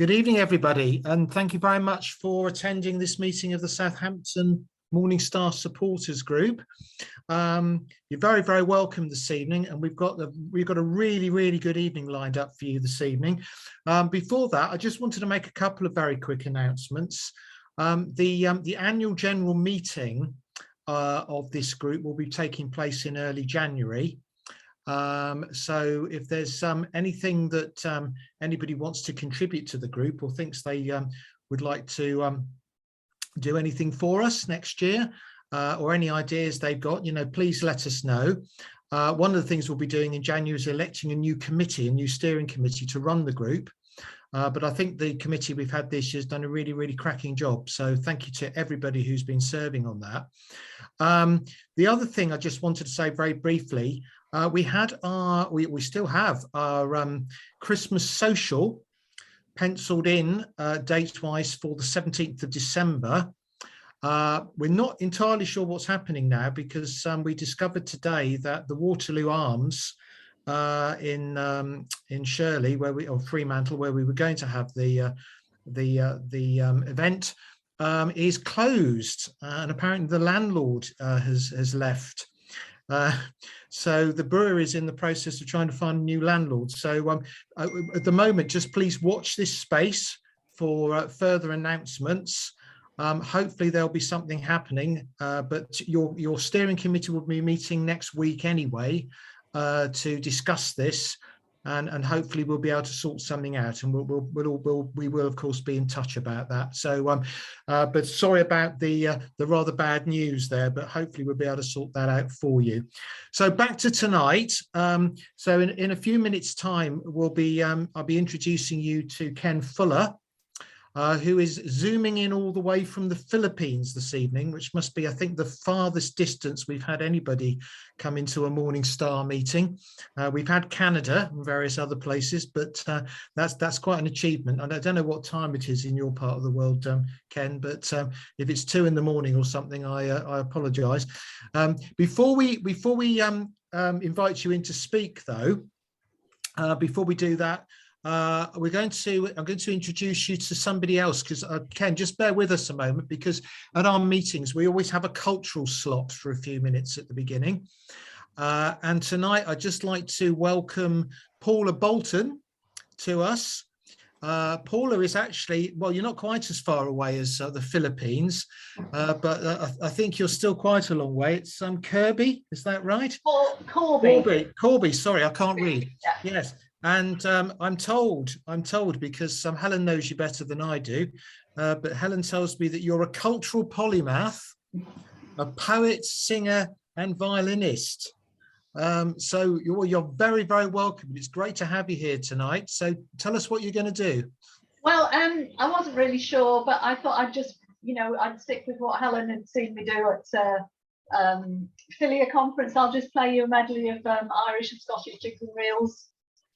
Good evening, everybody, and thank you very much for attending this meeting of the Southampton Morning Star supporters group. You're very, very welcome this evening, and we've got a really, really good evening lined up for you this evening. Before that, I just wanted to make a couple of very quick announcements. The annual general meeting of this group will be taking place in early January. So if there's anything that anybody wants to contribute to the group or thinks they would like to do anything for us next year, or any ideas they've got, please let us know. One of the things we'll be doing in January is electing a new committee, a new steering committee to run the group. But I think the committee we've had this year has done a really, really cracking job. So thank you to everybody who's been serving on that. The other thing I just wanted to say very briefly, we still have our Christmas social penciled in date-wise for the 17th of December. We're not entirely sure what's happening now because we discovered today that the Waterloo Arms in Shirley, or Fremantle, where we were going to have the event, is closed, and apparently the landlord has left. So the brewery is in the process of trying to find a new landlord. So at the moment, just please watch this space for further announcements. Hopefully there'll be something happening, but your steering committee will be meeting next week anyway to discuss this, and hopefully we'll be able to sort something out, and we will of course be in touch about that. So but sorry about the rather bad news there, but hopefully we'll be able to sort that out for you. So back to tonight. So in a few minutes time I'll be introducing you to Ken Fuller, who is zooming in all the way from the Philippines this evening, which must be, I think, the farthest distance we've had anybody come into a Morning Star meeting. We've had Canada and various other places, but that's quite an achievement. And I don't know what time it is in your part of the world, Ken, but if it's 2 in the morning or something, I apologise. Before we invite you in to speak, though, before we do that, I'm going to introduce you to somebody else, because Ken, just bear with us a moment, because at our meetings we always have a cultural slot for a few minutes at the beginning, and tonight I'd just like to welcome Paula Bolton to us. Paula is actually, well, you're not quite as far away as the Philippines, but I think you're still quite a long way. It's Kirby, is that right? Corby, sorry, I can't read. Yeah. Yes. And I'm told because Helen knows you better than I do, but Helen tells me that you're a cultural polymath, a poet, singer and violinist. So you're very, very welcome. It's great to have you here tonight. So tell us what you're going to do. Well, I wasn't really sure, but I thought I'd just, I'd stick with what Helen had seen me do at Philia conference. I'll just play you a medley of Irish and Scottish jigs and reels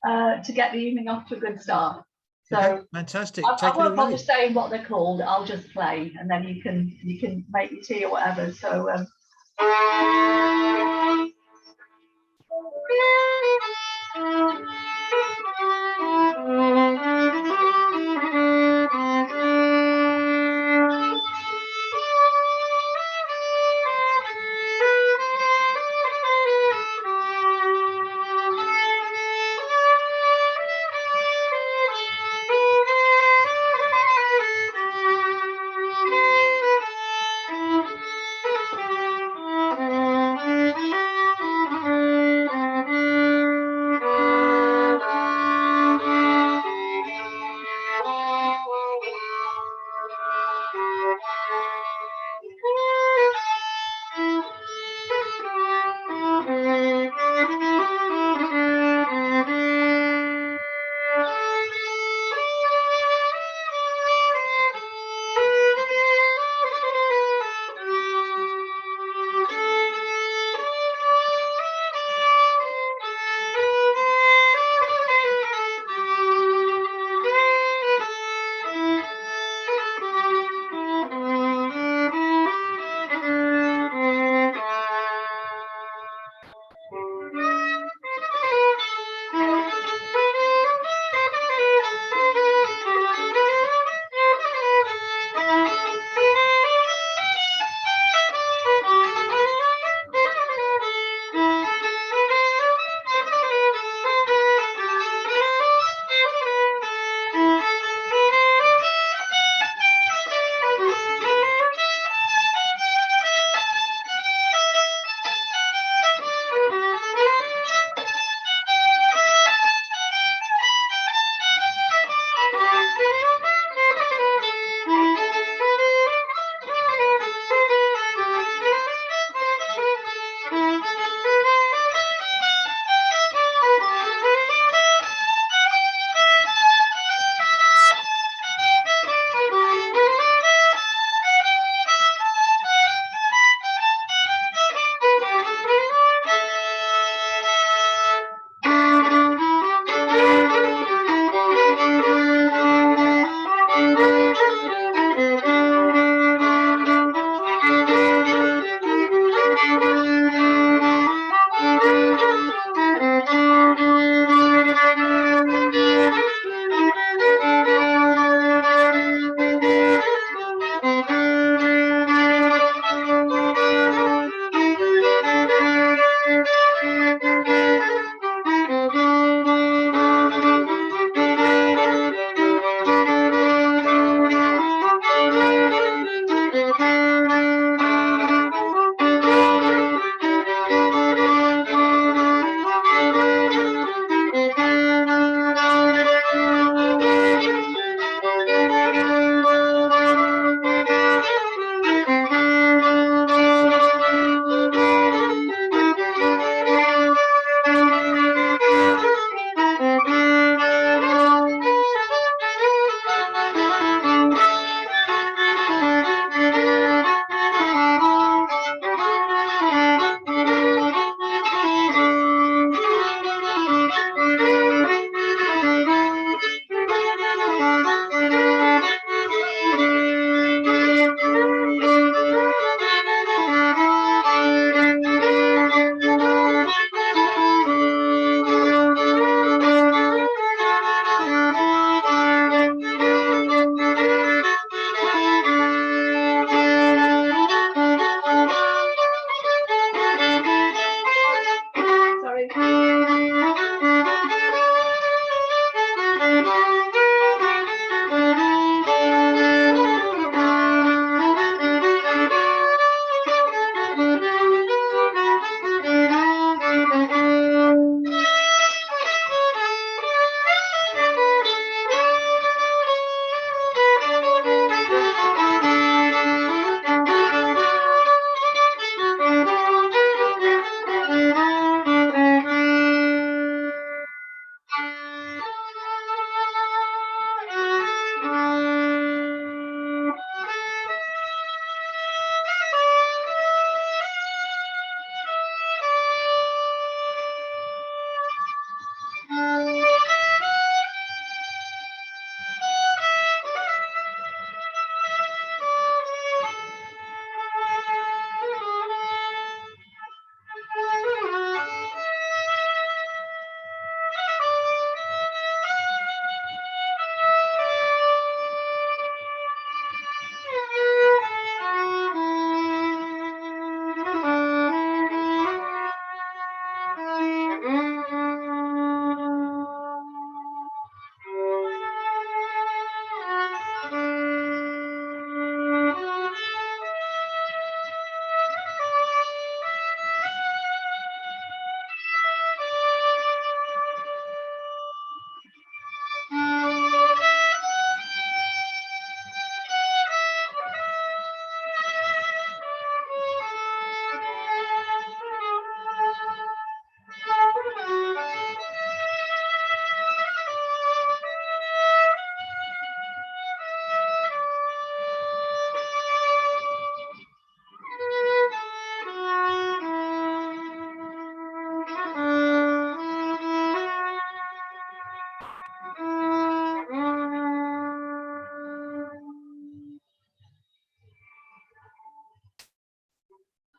to get the evening off to a good start. So okay, fantastic. I won't bother saying what they're called. I'll just play, and then you can make your tea or whatever. So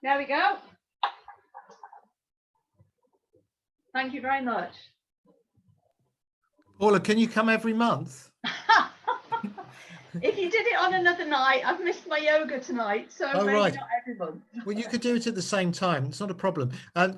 There we go. Thank you very much. Paula, can you come every month? If you did it on another night, I've missed my yoga tonight, so maybe right. not every month. Well, you could do it at the same time. It's not a problem. I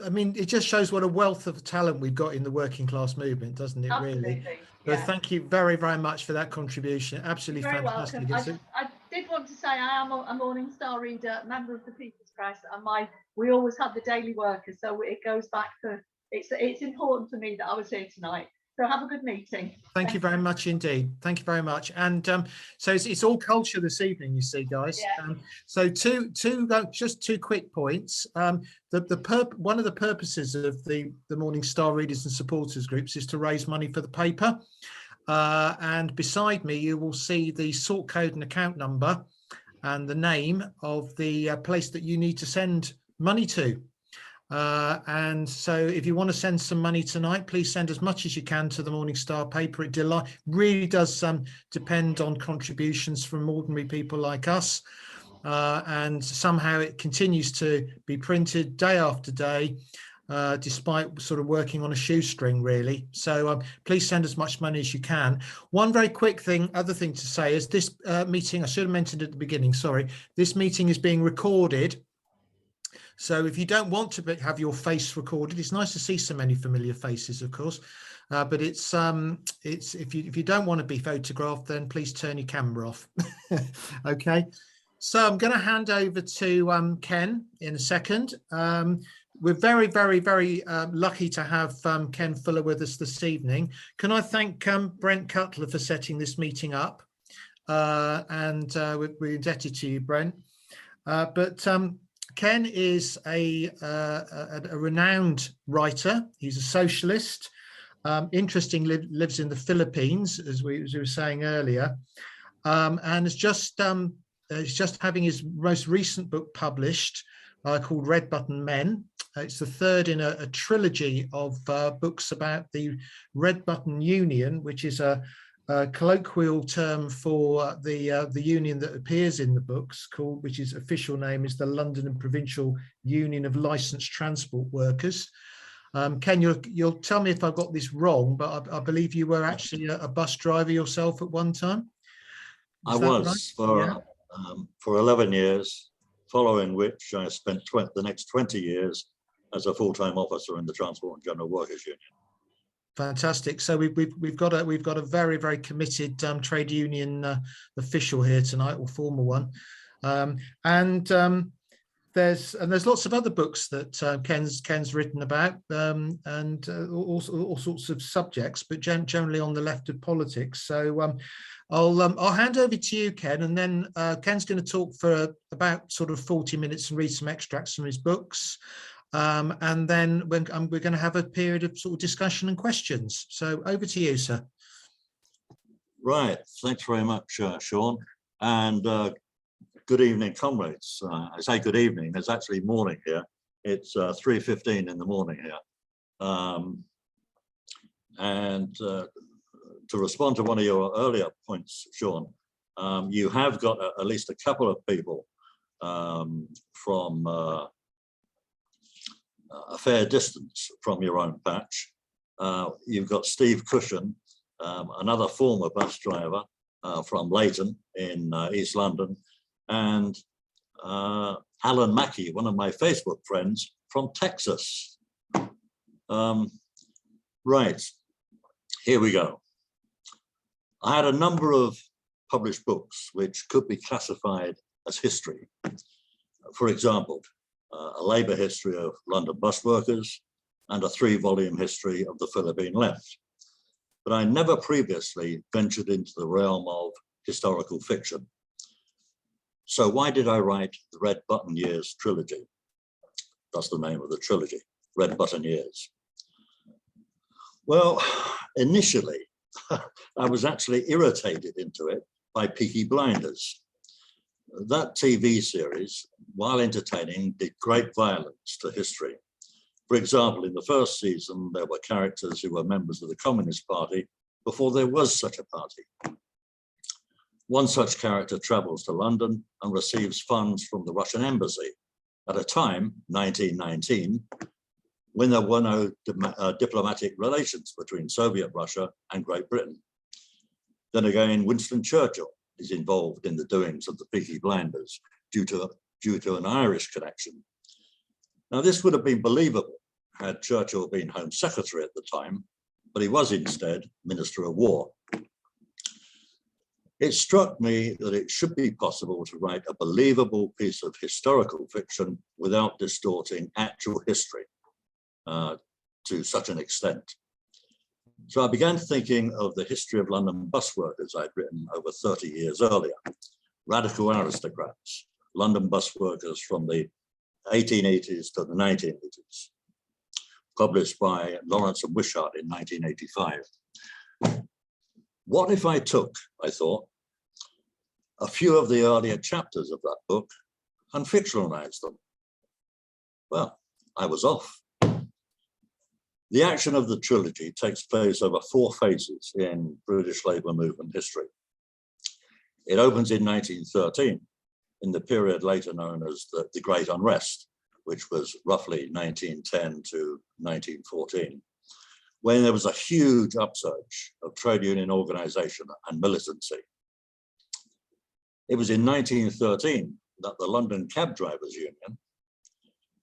mean, it just shows what a wealth of talent we've got in the working class movement, doesn't it? Absolutely. Really. Yeah. So thank you very, very much for that contribution. Absolutely You're very fantastic. welcome. I did want to say I am a Morning Star reader, member of the People's Press, and we always have the Daily Worker, so it goes back to it's important for me that I was here tonight. So have a good meeting. Thank you very much indeed. Thank you very much. And so it's all culture this evening, you see, guys. Yeah. So just two quick points. One of the purposes of the Morning Star readers and supporters groups is to raise money for the paper. And beside me, you will see the sort code and account number and the name of the place that you need to send money to. And so if you want to send some money tonight, please send as much as you can to the Morning Star paper. It really does depend on contributions from ordinary people like us. And somehow it continues to be printed day after day, despite sort of working on a shoestring, really. So please send as much money as you can. One very quick other thing to say is this meeting, I should have mentioned at the beginning, sorry, this meeting is being recorded. So if you don't want to have your face recorded, it's nice to see so many familiar faces, of course, but it's if you don't want to be photographed, then please turn your camera off. Okay, so I'm going to hand over to Ken in a second. We're very, very, very lucky to have Ken Fuller with us this evening. Can I thank Brent Cutler for setting this meeting up? And we're indebted to you, Brent. Ken is a renowned writer. He's a socialist. Interestingly, lives in the Philippines, as we were saying earlier, and is just having his most recent book published, called Red Button Men. It's the third in a trilogy of books about the Red Button Union, which is a colloquial term for the union that appears in the books, which is official name is the London and Provincial Union of Licensed Transport Workers. Ken, you'll tell me if I've got this wrong, but I believe you were actually a bus driver yourself at one time. I was right? For 11 years, following which I spent the next 20 years as a full-time officer in the Transport and General Workers Union. Fantastic. So we've got a very, very committed trade union official here tonight, or former one, and there's lots of other books that Ken's written about, and all sorts of subjects, but generally on the left of politics. So I'll hand over to you, Ken, and then Ken's going to talk for about sort of 40 minutes and read some extracts from his books. And then we're going to have a period of sort of discussion and questions. So over to you, sir. Right. Thanks very much, Sean. And good evening, comrades. I say good evening. It's actually morning here. It's 3:15 in the morning here. And to respond to one of your earlier points, Sean, you have got at least a couple of people from a fair distance from your own patch. You've got Steve Cushion, another former bus driver from Leighton in East London, and Alan Mackey, one of my Facebook friends from Texas. Right, here we go. I had a number of published books which could be classified as history. For example, a labour history of London bus workers and a 3-volume history of the Philippine left. But I never previously ventured into the realm of historical fiction. So why did I write the Red Button Years trilogy? That's the name of the trilogy, Red Button Years. Well, initially, I was actually irritated into it by Peaky Blinders. That TV series, while entertaining, did great violence to history. For example, in the first season, there were characters who were members of the Communist Party before there was such a party. One such character travels to London and receives funds from the Russian embassy at a time, 1919, when there were no diplomatic relations between Soviet Russia and Great Britain. Then again, Winston Churchill is involved in the doings of the Peaky Blinders due to an Irish connection. Now, this would have been believable had Churchill been Home Secretary at the time, but he was instead Minister of War. It struck me that it should be possible to write a believable piece of historical fiction without distorting actual history to such an extent. So I began thinking of the history of London bus workers I'd written over 30 years earlier, Radical Aristocrats, London bus workers from the 1880s to the 1980s, published by Lawrence and Wishart in 1985. What if I took, I thought, a few of the earlier chapters of that book and fictionalized them? Well, I was off. The action of the trilogy takes place over 4 phases in British labour movement history. It opens in 1913, in the period later known as the Great Unrest, which was roughly 1910 to 1914, when there was a huge upsurge of trade union organisation and militancy. It was in 1913 that the London Cab Drivers Union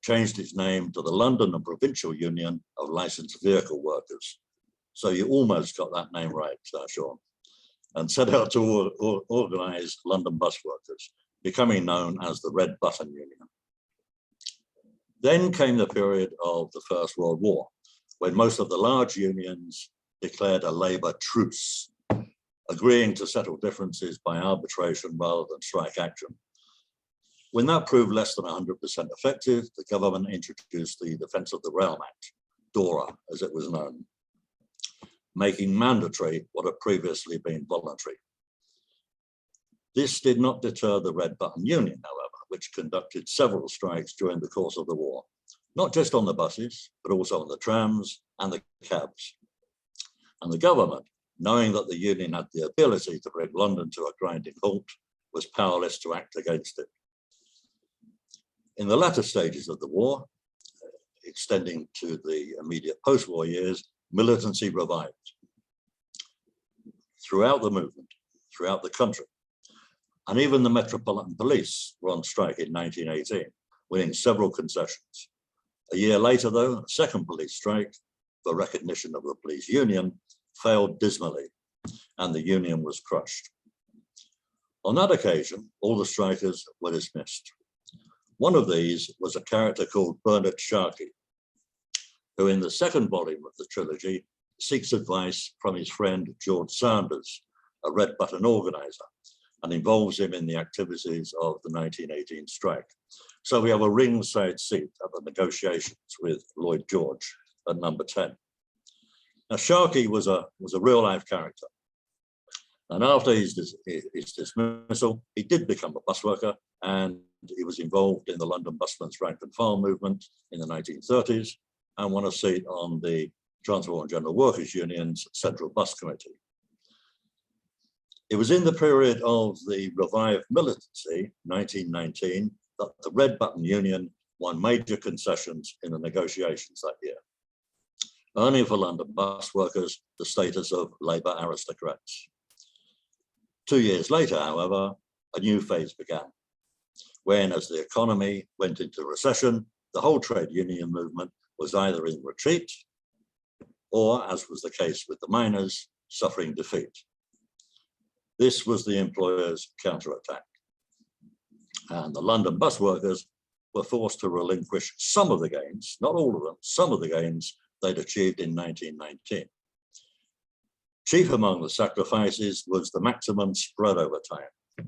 changed its name to the London and Provincial Union of Licensed Vehicle Workers. So you almost got that name right, Sean, and set out to organise London bus workers, becoming known as the Red Button Union. Then came the period of the First World War, when most of the large unions declared a labour truce, agreeing to settle differences by arbitration rather than strike action. When that proved less than 100% effective, the government introduced the Defence of the Realm Act, DORA as it was known, making mandatory what had previously been voluntary. This did not deter the Red Button Union, however, which conducted several strikes during the course of the war, not just on the buses, but also on the trams and the cabs. And the government, knowing that the union had the ability to bring London to a grinding halt, was powerless to act against it. In the latter stages of the war, extending to the immediate post-war years, militancy revived. Throughout the movement, throughout the country, and even the Metropolitan Police were on strike in 1918, winning several concessions. A year later, though, a second police strike for recognition of the police union failed dismally, and the union was crushed. On that occasion, all the strikers were dismissed. One of these was a character called Bernard Sharkey, who in the second volume of the trilogy seeks advice from his friend George Sanders, a Red Button organizer, and involves him in the activities of the 1918 strike. So we have a ringside seat at the negotiations with Lloyd George at number 10. Now, Sharkey was a real-life character. And after his dismissal, he did become a bus worker, and he was involved in the London Busmen's Rank and File movement in the 1930s and won a seat on the Transport and General Workers Union's Central Bus Committee. It was in the period of the revived militancy, 1919, that the Red Button Union won major concessions in the negotiations that year, earning for London bus workers the status of labour aristocrats. 2 years later, however, a new phase began, when, as the economy went into recession, the whole trade union movement was either in retreat or, as was the case with the miners, suffering defeat. This was the employers' counterattack. And the London bus workers were forced to relinquish some of the gains, not all of them, some of the gains they'd achieved in 1919. Chief among the sacrifices was the maximum spread over time.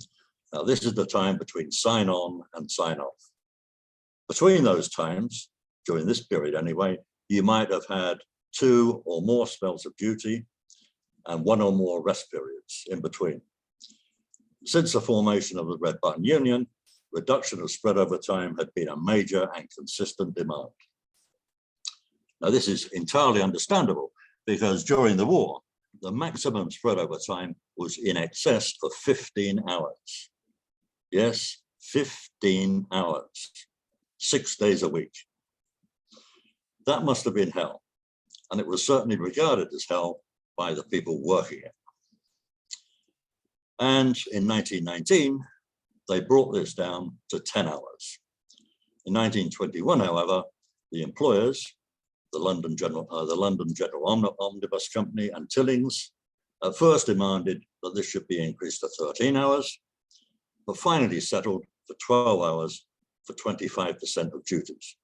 Now, this is the time between sign on and sign off. Between those times, during this period anyway, you might have had 2 or more spells of duty and 1 or more rest periods in between. Since the formation of the Red Button Union, reduction of spread over time had been a major and consistent demand. Now, this is entirely understandable because during the war, the maximum spread over time was in excess of 15 hours. Yes, 15 hours, 6 days a week. That must have been hell. And it was certainly regarded as hell by the people working it. And in 1919, they brought this down to 10 hours. In 1921, however, the employers, the London General Omnibus Company and Tillings, at first demanded that this should be increased to 13 hours, but finally settled for 12 hours for 25% of duties.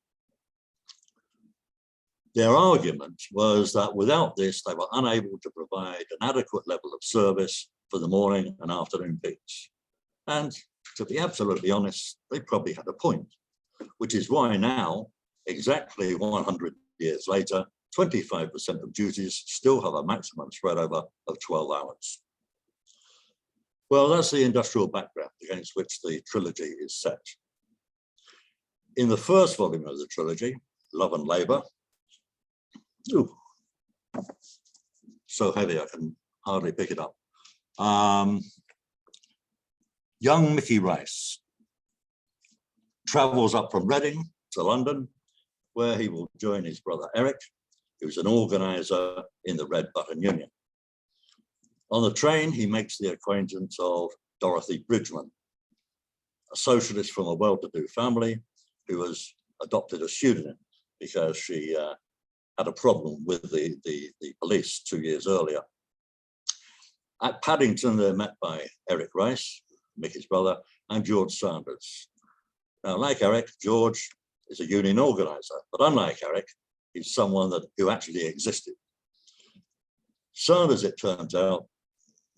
Their argument was that without this, they were unable to provide an adequate level of service for the morning and afternoon peaks. And to be absolutely honest, they probably had a point, which is why now, exactly 100 years later, 25% of duties still have a maximum spread over of 12 hours. Well, that's the industrial background against which the trilogy is set. In the first volume of the trilogy, Love and Labour, ooh, so heavy I can hardly pick it up. Young Mickey Rice travels up from Reading to London, where he will join his brother Eric, who's an organizer in the Red Button Union. On the train, he makes the acquaintance of Dorothy Bridgman, a socialist from a well-to-do family who has adopted a pseudonym because she had a problem with the police 2 years earlier. At Paddington, they're met by Eric Rice, Mickey's brother, and George Sanders. Now, like Eric, George is a union organizer, but unlike Eric, he's someone who actually existed. Sanders, it turns out,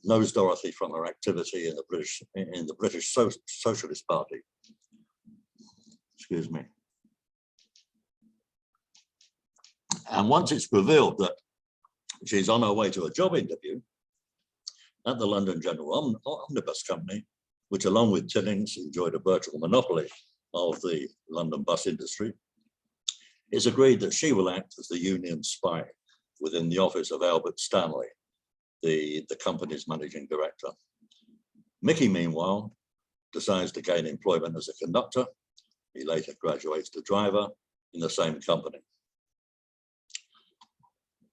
knows Dorothy from her activity in the British Socialist Party. Excuse me. And once it's revealed that she's on her way to a job interview at the London General Omnibus Company, which along with Tillings enjoyed a virtual monopoly of the London bus industry, it's agreed that she will act as the union spy within the office of Albert Stanley, the company's managing director. Mickey, meanwhile, decides to gain employment as a conductor. He later graduates to driver in the same company.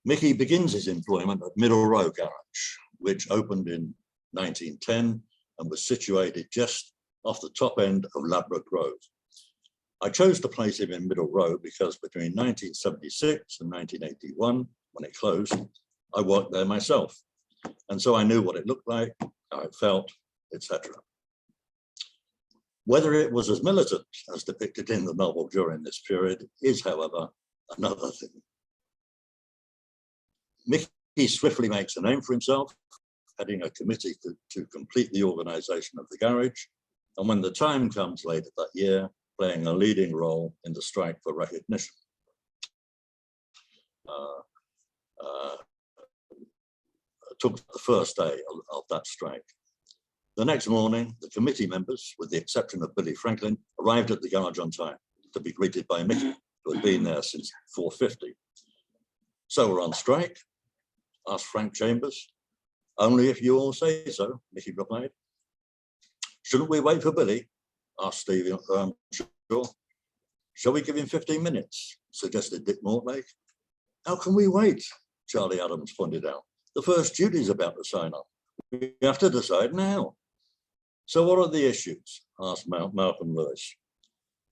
Mickey begins his employment at Middle Row Garage, which opened in 1910 and was situated just off the top end of Ladbroke Grove. I chose to place him in Middle Row because between 1976 and 1981, when it closed, I worked there myself. And so I knew what it looked like, how it felt, etc. Whether it was as militant as depicted in the novel during this period is, however, another thing. Mickey swiftly makes a name for himself, heading a committee to complete the organization of the garage, and when the time comes later that year, playing a leading role in the strike for recognition. Took the first day of that strike. The next morning, the committee members, with the exception of Billy Franklin, arrived at the garage on time to be greeted by Mickey, who had been there since 4:50. So we're on strike? Asked Frank Chambers. Only if you all say so, Mickey replied. Shouldn't we wait for Billy? Asked Stevie. Sure. Shall we give him 15 minutes? Suggested Dick Mortlake. How can we wait? Charlie Adams pointed out. The first duty's about to sign up. We have to decide now. So what are the issues? Asked Malcolm Lewis.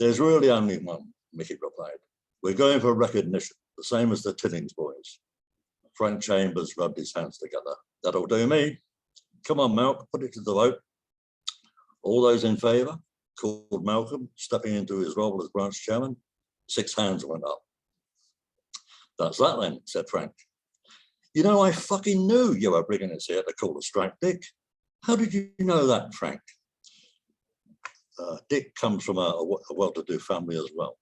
There's really only one, Mickey replied. We're going for recognition, the same as the Tillings boys. Frank Chambers rubbed his hands together. That'll do me. Come on, Malcolm, put it to the vote. All those in favour? Called Malcolm, stepping into his role as branch chairman. 6 hands went up. That's that then, said Frank. You know, I fucking knew you were bringing us here to call a strike, Dick. How did you know that, Frank? Dick comes from a well-to-do family as well.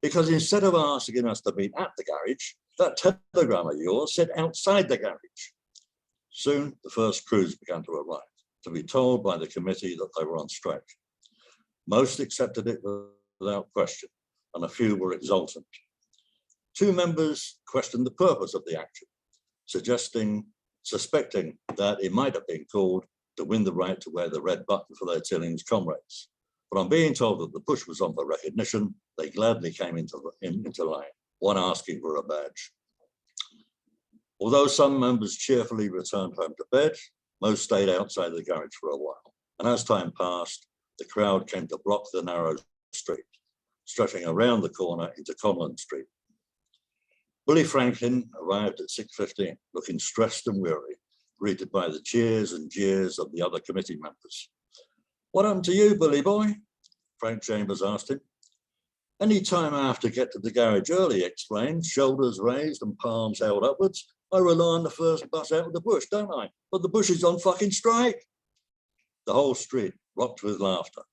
Because instead of asking us to meet at the garage, that telegram of yours said outside the garage. Soon, the first crews began to arrive, to be told by the committee that they were on strike. Most accepted it without question, and a few were exultant. 2 members questioned the purpose of the action, suggesting suspecting that it might have been called to win the right to wear the red button for their Tillings comrades. But on being told that the push was on for recognition, they gladly came into line, one asking for a badge. Although some members cheerfully returned home to bed, most stayed outside the garage for a while. And as time passed, the crowd came to block the narrow street, stretching around the corner into Conlon Street. Willie Franklin arrived at 6:15, looking stressed and weary, greeted by the cheers and jeers of the other committee members. "What happened to you, Billy boy?" Frank Chambers asked him. "Any time I have to get to the garage early," he explained, shoulders raised and palms held upwards, "I rely on the first bus out of the bush, don't I? But the bush is on fucking strike." The whole street rocked with laughter.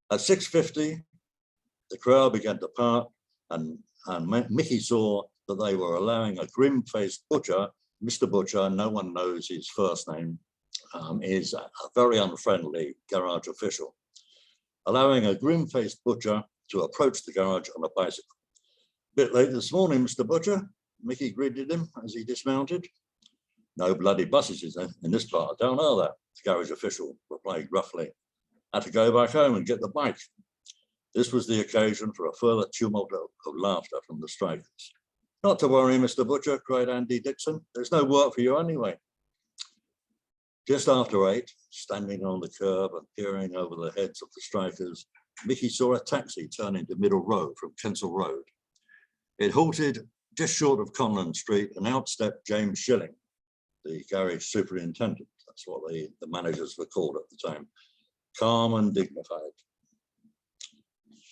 At 6:50, the crowd began to part, and Mickey saw that they were allowing a grim-faced butcher, Mr. Butcher, no one knows his first name, is a very unfriendly garage official, allowing a grim-faced butcher to approach the garage on a bicycle. "Bit late this morning, Mr. Butcher," Mickey greeted him as he dismounted. "No bloody buses in this part of town, are there?" The garage official replied gruffly. "Had to go back home and get the bike." This was the occasion for a further tumult of laughter from the strikers. "Not to worry, Mr. Butcher," cried Andy Dixon. "There's no work for you anyway." Just after 8, standing on the curb and peering over the heads of the strikers, Mickey saw a taxi turn into Middle Road from Kensal Road. It halted just short of Conlon Street, and out stepped James Shilling, the garage superintendent. That's what the managers were called at the time. Calm and dignified.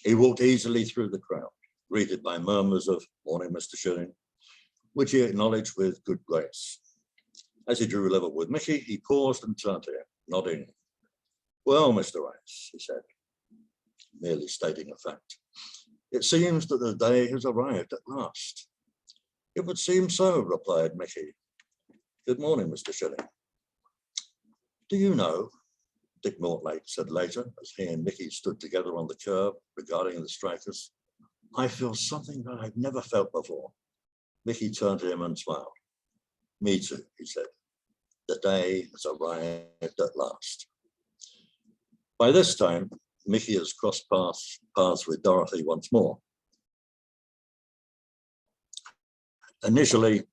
He walked easily through the crowd, greeted by murmurs of "Morning, Mr. Shilling," which he acknowledged with good grace. As he drew level with Mickey, he paused and turned to him, nodding. "Well, Mr. Rice," he said, merely stating a fact, "it seems that the day has arrived at last." "It would seem so," replied Mickey. "Good morning, Mr. Shilling." "Do you know," Dick Mortlake said later, as he and Mickey stood together on the curb regarding the strikers, "I feel something that I've never felt before." Mickey turned to him and smiled. "Me too," he said. "The day has arrived at last." By this time, Mickey has crossed paths with Dorothy once more. Initially,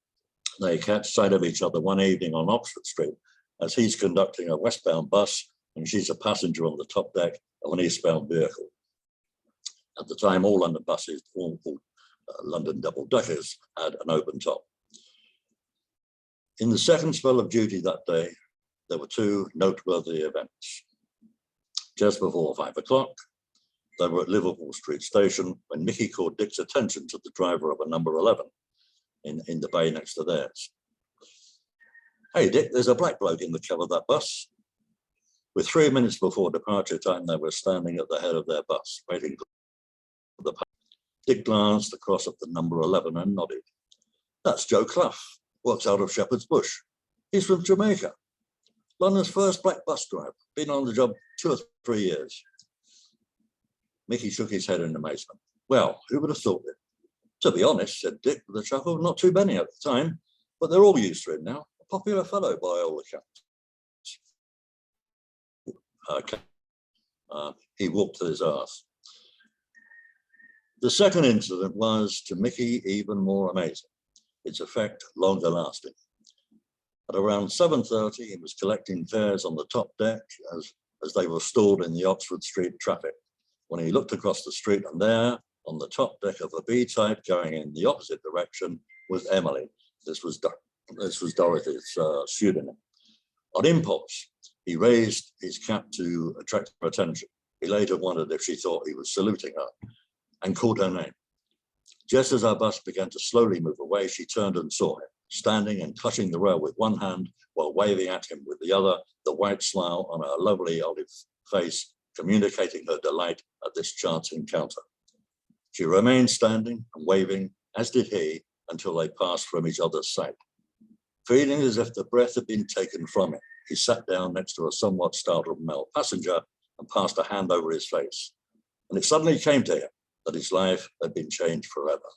they catch sight of each other one evening on Oxford Street as he's conducting a westbound bus and she's a passenger on the top deck of an eastbound vehicle. At the time, all London buses, all London double-deckers, had an open top. In the second spell of duty that day, there were 2 noteworthy events. Just before 5 o'clock, they were at Liverpool Street Station when Mickey called Dick's attention to the driver of a number 11 in the bay next to theirs. "Hey, Dick, there's a black bloke in the cab of that bus." With 3 minutes before departure time, they were standing at the head of their bus, waiting for the bus. Dick glanced across at the number 11 and nodded. "That's Joe Clough, works out of Shepherd's Bush. He's from Jamaica. London's first black bus driver, been on the job 2 or 3 years." Mickey shook his head in amazement. "Well, who would have thought it?" "To be honest," said Dick with a chuckle, "not too many at the time, but they're all used to it now. A popular fellow by all accounts." He whooped his ass. The second incident was, to Mickey, even more amazing. Its effect longer lasting. At around 7:30, he was collecting fares on the top deck as they were stalled in the Oxford Street traffic, when he looked across the street, and there, on the top deck of a B-type going in the opposite direction, was Emily. This was Dorothy's pseudonym. On impulse, he raised his cap to attract her attention. He later wondered if she thought he was saluting her, and called her name. Just as our bus began to slowly move away, she turned and saw him, standing and clutching the rail with one hand while waving at him with the other, the white smile on her lovely olive face communicating her delight at this chance encounter. She remained standing and waving, as did he, until they passed from each other's sight. Feeling as if the breath had been taken from him, he sat down next to a somewhat startled male passenger and passed a hand over his face. And it suddenly came to him that his life had been changed forever.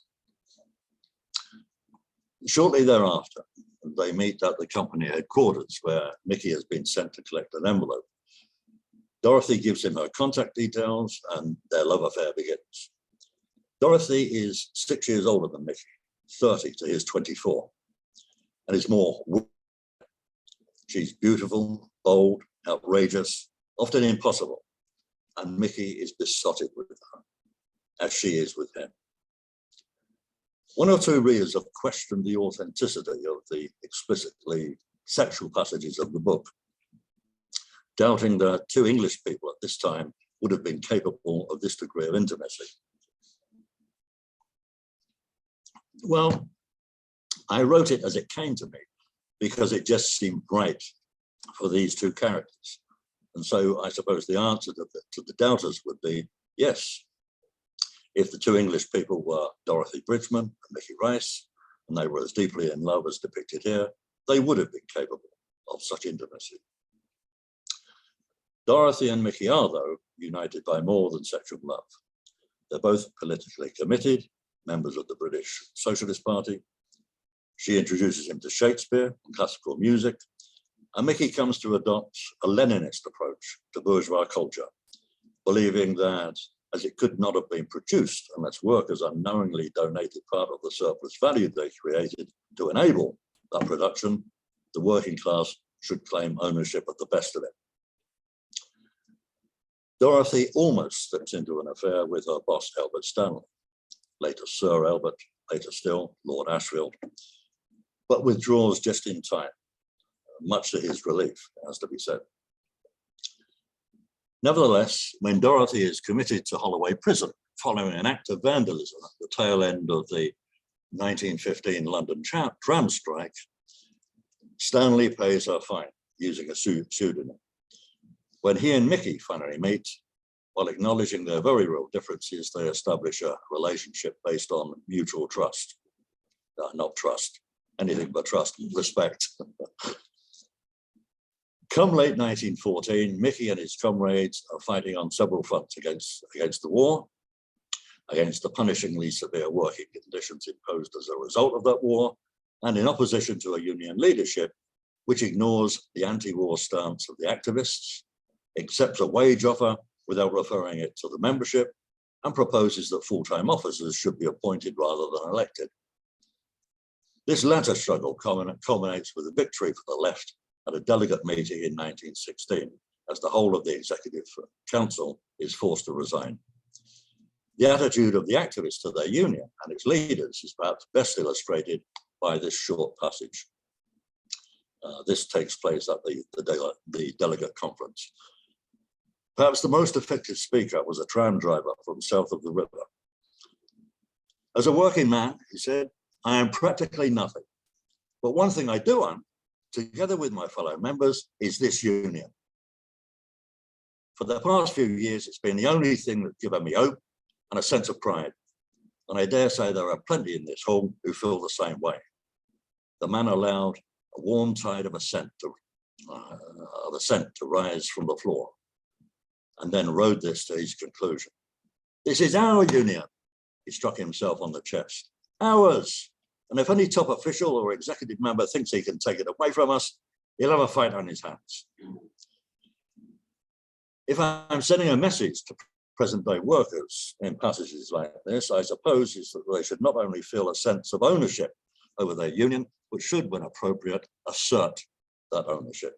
Shortly thereafter, and they meet at the company headquarters, where Mickey has been sent to collect an envelope. Dorothy gives him her contact details, and their love affair begins. Dorothy is 6 years older than Mickey, 30 to his 24, and is more. She's beautiful, bold, outrageous, often impossible, and Mickey is besotted with her, as she is with him. One or two readers have questioned the authenticity of the explicitly sexual passages of the book, doubting that two English people at this time would have been capable of this degree of intimacy. Well, I wrote it as it came to me because it just seemed right for these two characters. And so I suppose the answer to the doubters would be yes. If the two English people were Dorothy Bridgman and Mickey Rice, and they were as deeply in love as depicted here, they would have been capable of such intimacy. Dorothy and Mickey are, though, united by more than sexual love. They're both politically committed, members of the British Socialist Party. She introduces him to Shakespeare and classical music, and Mickey comes to adopt a Leninist approach to bourgeois culture, believing that as it could not have been produced unless workers unknowingly donated part of the surplus value they created to enable that production, the working class should claim ownership of the best of it. Dorothy almost slips into an affair with her boss, Albert Stanley, later Sir Albert, later still Lord Ashfield, but withdraws just in time, much to his relief, it has to be said. Nevertheless, when Dorothy is committed to Holloway Prison following an act of vandalism at the tail end of the 1915 London tram strike, Stanley pays her fine using a pseudonym. When he and Mickey finally meet, while acknowledging their very real differences, they establish a relationship based on mutual trust. Not trust, anything but trust and respect. Come late 1914, Mickey and his comrades are fighting on several fronts against the war, against the punishingly severe working conditions imposed as a result of that war, and in opposition to a union leadership which ignores the anti-war stance of the activists, accepts a wage offer without referring it to the membership, and proposes that full-time officers should be appointed rather than elected. This latter struggle culminates with a victory for the left at a delegate meeting in 1916, as the whole of the Executive Council is forced to resign. The attitude of the activists to their union and its leaders is perhaps best illustrated by this short passage. This takes place at the delegate conference. Perhaps the most effective speaker was a tram driver from south of the river. As a working man, he said, I am practically nothing, but one thing I do own, together with my fellow members, is this union. For the past few years, it's been the only thing that's given me hope and a sense of pride. And I dare say there are plenty in this hall who feel the same way. The man allowed a warm tide of assent to rise from the floor, and then rode this to his conclusion. This is our union. He struck himself on the chest. Ours. And if any top official or executive member thinks he can take it away from us, he'll have a fight on his hands. If I'm sending a message to present-day workers in passages like this, I suppose is that they should not only feel a sense of ownership over their union, but should, when appropriate, assert that ownership.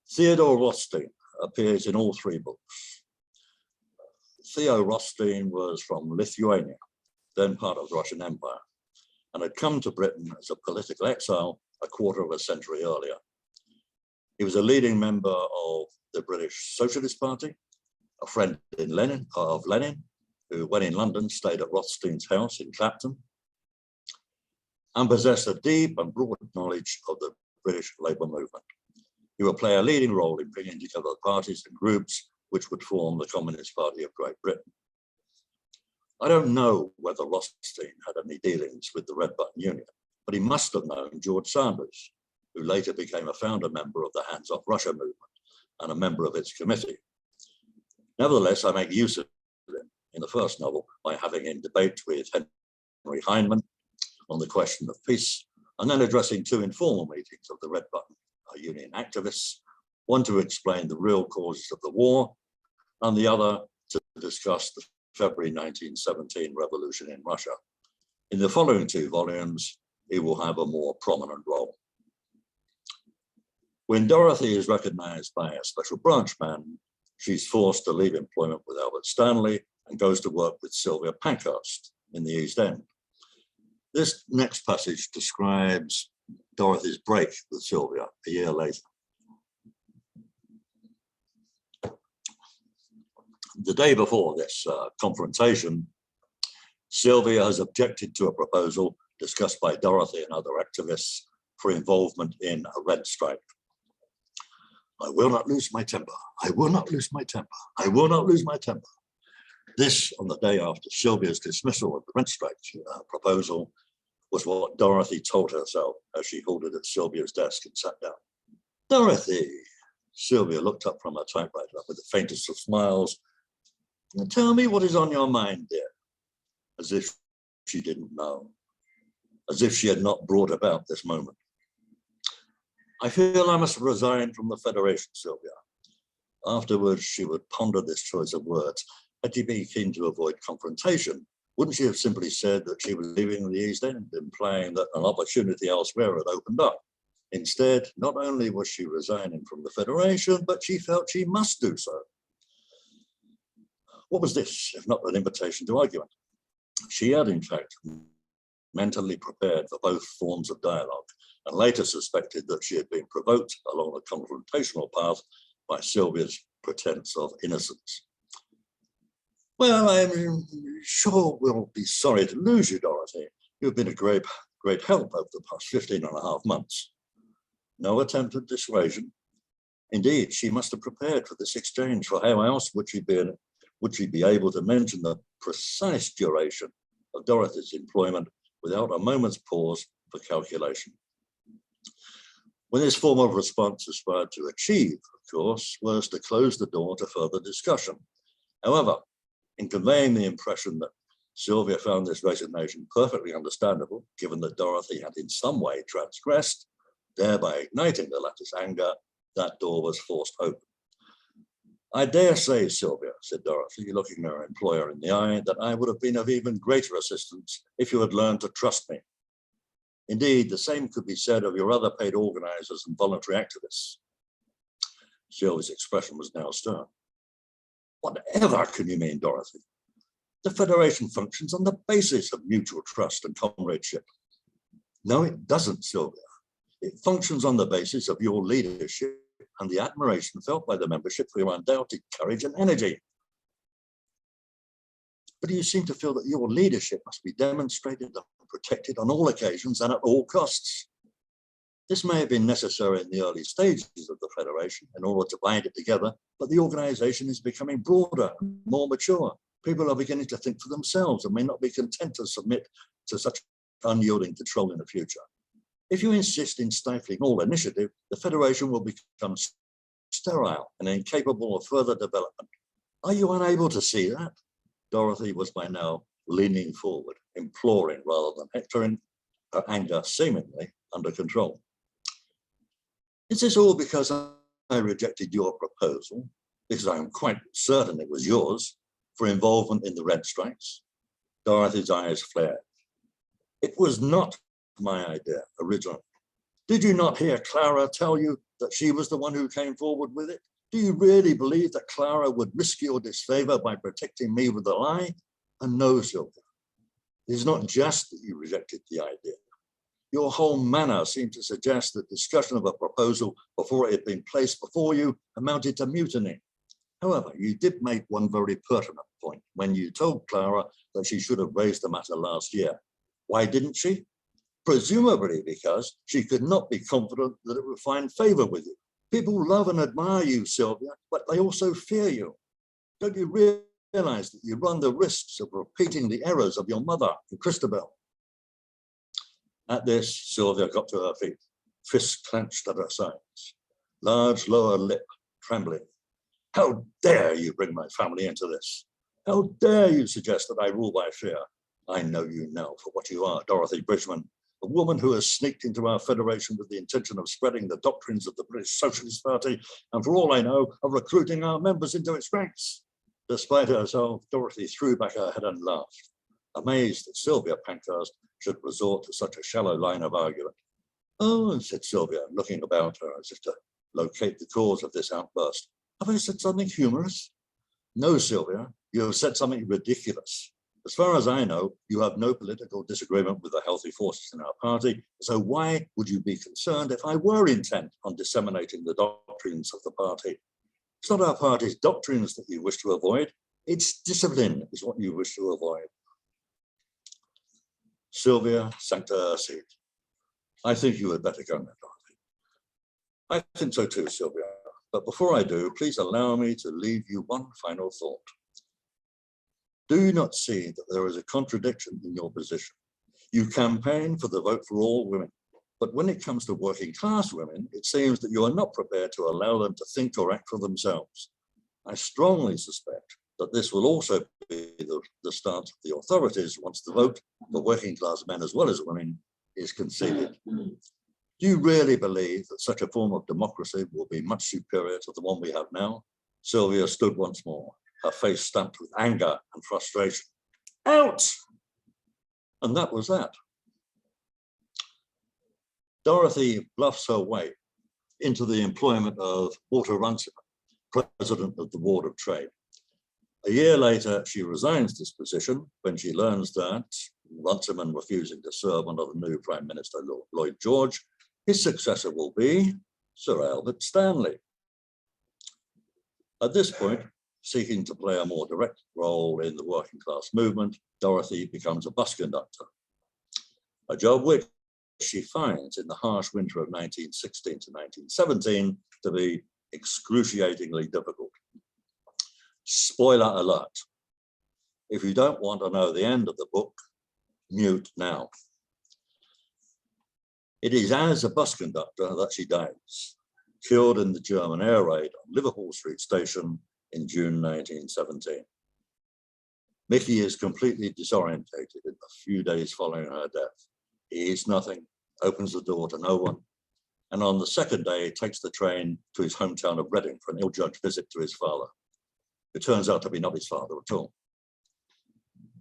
Theodore Rothstein appears in all three books. Theo Rothstein was from Lithuania, then part of the Russian Empire, and had come to Britain as a political exile a quarter of a century earlier. He was a leading member of the British Socialist Party, a friend of Lenin, who, when in London, stayed at Rothstein's house in Clapton, and possessed a deep and broad knowledge of the British Labour movement. He would play a leading role in bringing together parties and groups which would form the Communist Party of Great Britain. I don't know whether Rothstein had any dealings with the Red Button Union, but he must have known George Sanders, who later became a founder member of the Hands Off Russia movement and a member of its committee. Nevertheless, I make use of him in the first novel by having him debate with Henry Heinemann on the question of peace, and then addressing two informal meetings of the Red Button Union activists, one to explain the real causes of the war, and the other to discuss the February 1917 revolution in Russia. In the following two volumes, he will have a more prominent role. When Dorothy is recognized by a special branch man, she's forced to leave employment with Albert Stanley and goes to work with Sylvia Pankhurst in the East End. This next passage describes Dorothy's break with Sylvia a year later. The day before this confrontation, Sylvia has objected to a proposal discussed by Dorothy and other activists for involvement in a Red Strike. I will not lose my temper. I will not lose my temper. I will not lose my temper. This, on the day after Sylvia's dismissal of the Red Strike proposal, was what Dorothy told herself as she halted at Sylvia's desk and sat down. Dorothy, Sylvia looked up from her typewriter with the faintest of smiles. Tell me what is on your mind, dear. As if she didn't know, as if she had not brought about this moment. I feel I must resign from the Federation, Sylvia. Afterwards, she would ponder this choice of words. Had she been keen to avoid confrontation, wouldn't she have simply said that she was leaving the East End, implying that an opportunity elsewhere had opened up? Instead, not only was she resigning from the Federation, but she felt she must do so. What was this, if not an invitation to argument? She had, in fact, mentally prepared for both forms of dialogue, and later suspected that she had been provoked along the confrontational path by Sylvia's pretense of innocence. Well, I'm sure we'll be sorry to lose you, Dorothy. You've been a great help over the past 15 and a half months. No attempt at dissuasion. Indeed, she must have prepared for this exchange, for how else would she be able to mention the precise duration of Dorothy's employment without a moment's pause for calculation? When this form of response aspired to achieve, of course, was to close the door to further discussion. However, in conveying the impression that Sylvia found this resignation perfectly understandable, given that Dorothy had in some way transgressed, thereby igniting the latter's anger, that door was forced open. I dare say, Sylvia, said Dorothy, looking her employer in the eye, that I would have been of even greater assistance if you had learned to trust me. Indeed, the same could be said of your other paid organizers and voluntary activists. Sylvia's expression was now stern. Whatever can you mean, Dorothy? The Federation functions on the basis of mutual trust and comradeship. No, it doesn't, Sylvia. It functions on the basis of your leadership and the admiration felt by the membership for your undoubted courage and energy. But you seem to feel that your leadership must be demonstrated and protected on all occasions and at all costs. This may have been necessary in the early stages of the Federation in order to bind it together, but the organization is becoming broader and more mature. People are beginning to think for themselves and may not be content to submit to such unyielding control in the future. If you insist in stifling all initiative, the Federation will become sterile and incapable of further development. Are you unable to see that? Dorothy was by now leaning forward, imploring rather than hectoring, her anger seemingly under control. Is this all because I rejected your proposal, because I am quite certain it was yours, for involvement in the Red Strikes? Dorothy's eyes flared. It was not my idea originally. Did you not hear Clara tell you that she was the one who came forward with it? Do you really believe that Clara would risk your disfavor by protecting me with a lie? And no, Sylvia, it is not just that you rejected the idea. Your whole manner seemed to suggest that discussion of a proposal before it had been placed before you amounted to mutiny. However, you did make one very pertinent point when you told Clara that she should have raised the matter last year. Why didn't she? Presumably because she could not be confident that it would find favor with you. People love and admire you, Sylvia, but they also fear you. Don't you realize that you run the risks of repeating the errors of your mother and Christabel? At this, Sylvia got to her feet, fists clenched at her sides, large lower lip trembling. How dare you bring my family into this? How dare you suggest that I rule by fear? I know you now for what you are, Dorothy Bridgman, a woman who has sneaked into our federation with the intention of spreading the doctrines of the British Socialist Party, and for all I know, of recruiting our members into its ranks. Despite herself, Dorothy threw back her head and laughed, amazed that Sylvia Pankhurst should resort to such a shallow line of argument. Oh, said Sylvia, looking about her as if to locate the cause of this outburst. Have I said something humorous? No, Sylvia, you have said something ridiculous. As far as I know, you have no political disagreement with the healthy forces in our party, so why would you be concerned if I were intent on disseminating the doctrines of the party? It's not our party's doctrines that you wish to avoid, its discipline is what you wish to avoid. Sylvia sank to her seat. I think you had better go now, Dorothy. I think so too, Sylvia. But before I do, please allow me to leave you one final thought. Do you not see that there is a contradiction in your position? You campaign for the vote for all women, but when it comes to working class women, it seems that you are not prepared to allow them to think or act for themselves. I strongly suspect that this will also be the stance of the authorities once the vote for working class men as well as women is conceded. Do you really believe that such a form of democracy will be much superior to the one we have now? Sylvia stood once more, her face stamped with anger and frustration. Out! And that was that. Dorothy bluffs her way into the employment of Walter Runciman, president of the Board of Trade. A year later, she resigns this position when she learns that, Runciman refusing to serve under the new Prime Minister Lloyd George, his successor will be Sir Albert Stanley. At this point, seeking to play a more direct role in the working class movement, Dorothy becomes a bus conductor, a job which she finds in the harsh winter of 1916 to 1917 to be excruciatingly difficult. Spoiler alert. If you don't want to know the end of the book, mute now. It is as a bus conductor that she dies, killed in the German air raid on Liverpool Street Station in June 1917. Mickey is completely disorientated in the few days following her death. He eats nothing, opens the door to no one, and on the second day takes the train to his hometown of Reading for an ill-judged visit to his father. It turns out to be not his father at all.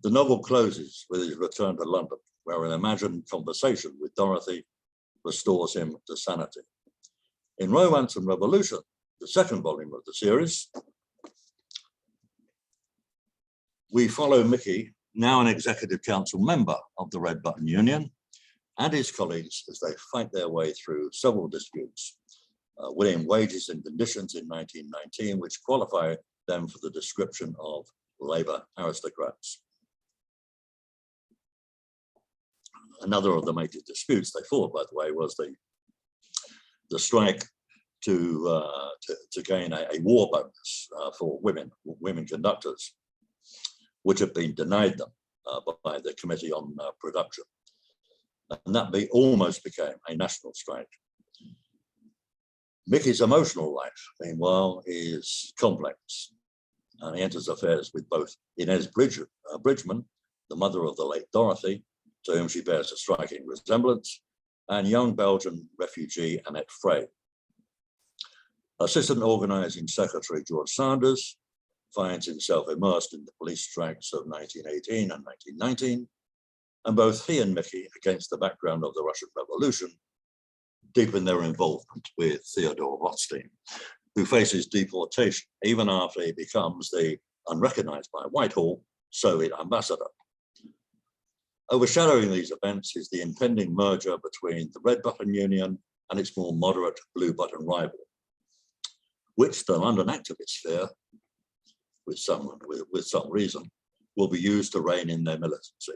The novel closes with his return to London, where an imagined conversation with Dorothy restores him to sanity. In Romance and Revolution, the second volume of the series, we follow Mickey, now an executive council member of the Red Button Union, and his colleagues as they fight their way through several disputes, winning wages and conditions in 1919, which qualify them for the description of Labour aristocrats. Another of the major disputes they fought, by the way, was the strike to gain a war bonus for women conductors, which had been denied them by the Committee on Production. And that almost became a national strike. Mickey's emotional life, meanwhile, is complex. And he enters affairs with both Inez Bridgman, the mother of the late Dorothy, to whom she bears a striking resemblance, and young Belgian refugee Annette Frey. Assistant Organising Secretary George Sanders finds himself immersed in the police strikes of 1918 and 1919, and both he and Mickey, against the background of the Russian Revolution, deepen their involvement with Theodore Rothstein, who faces deportation even after he becomes the, unrecognized by Whitehall, Soviet ambassador. Overshadowing these events is the impending merger between the Red Button Union and its more moderate Blue Button rival, which the London activists fear, with some reason, will be used to rein in their militancy.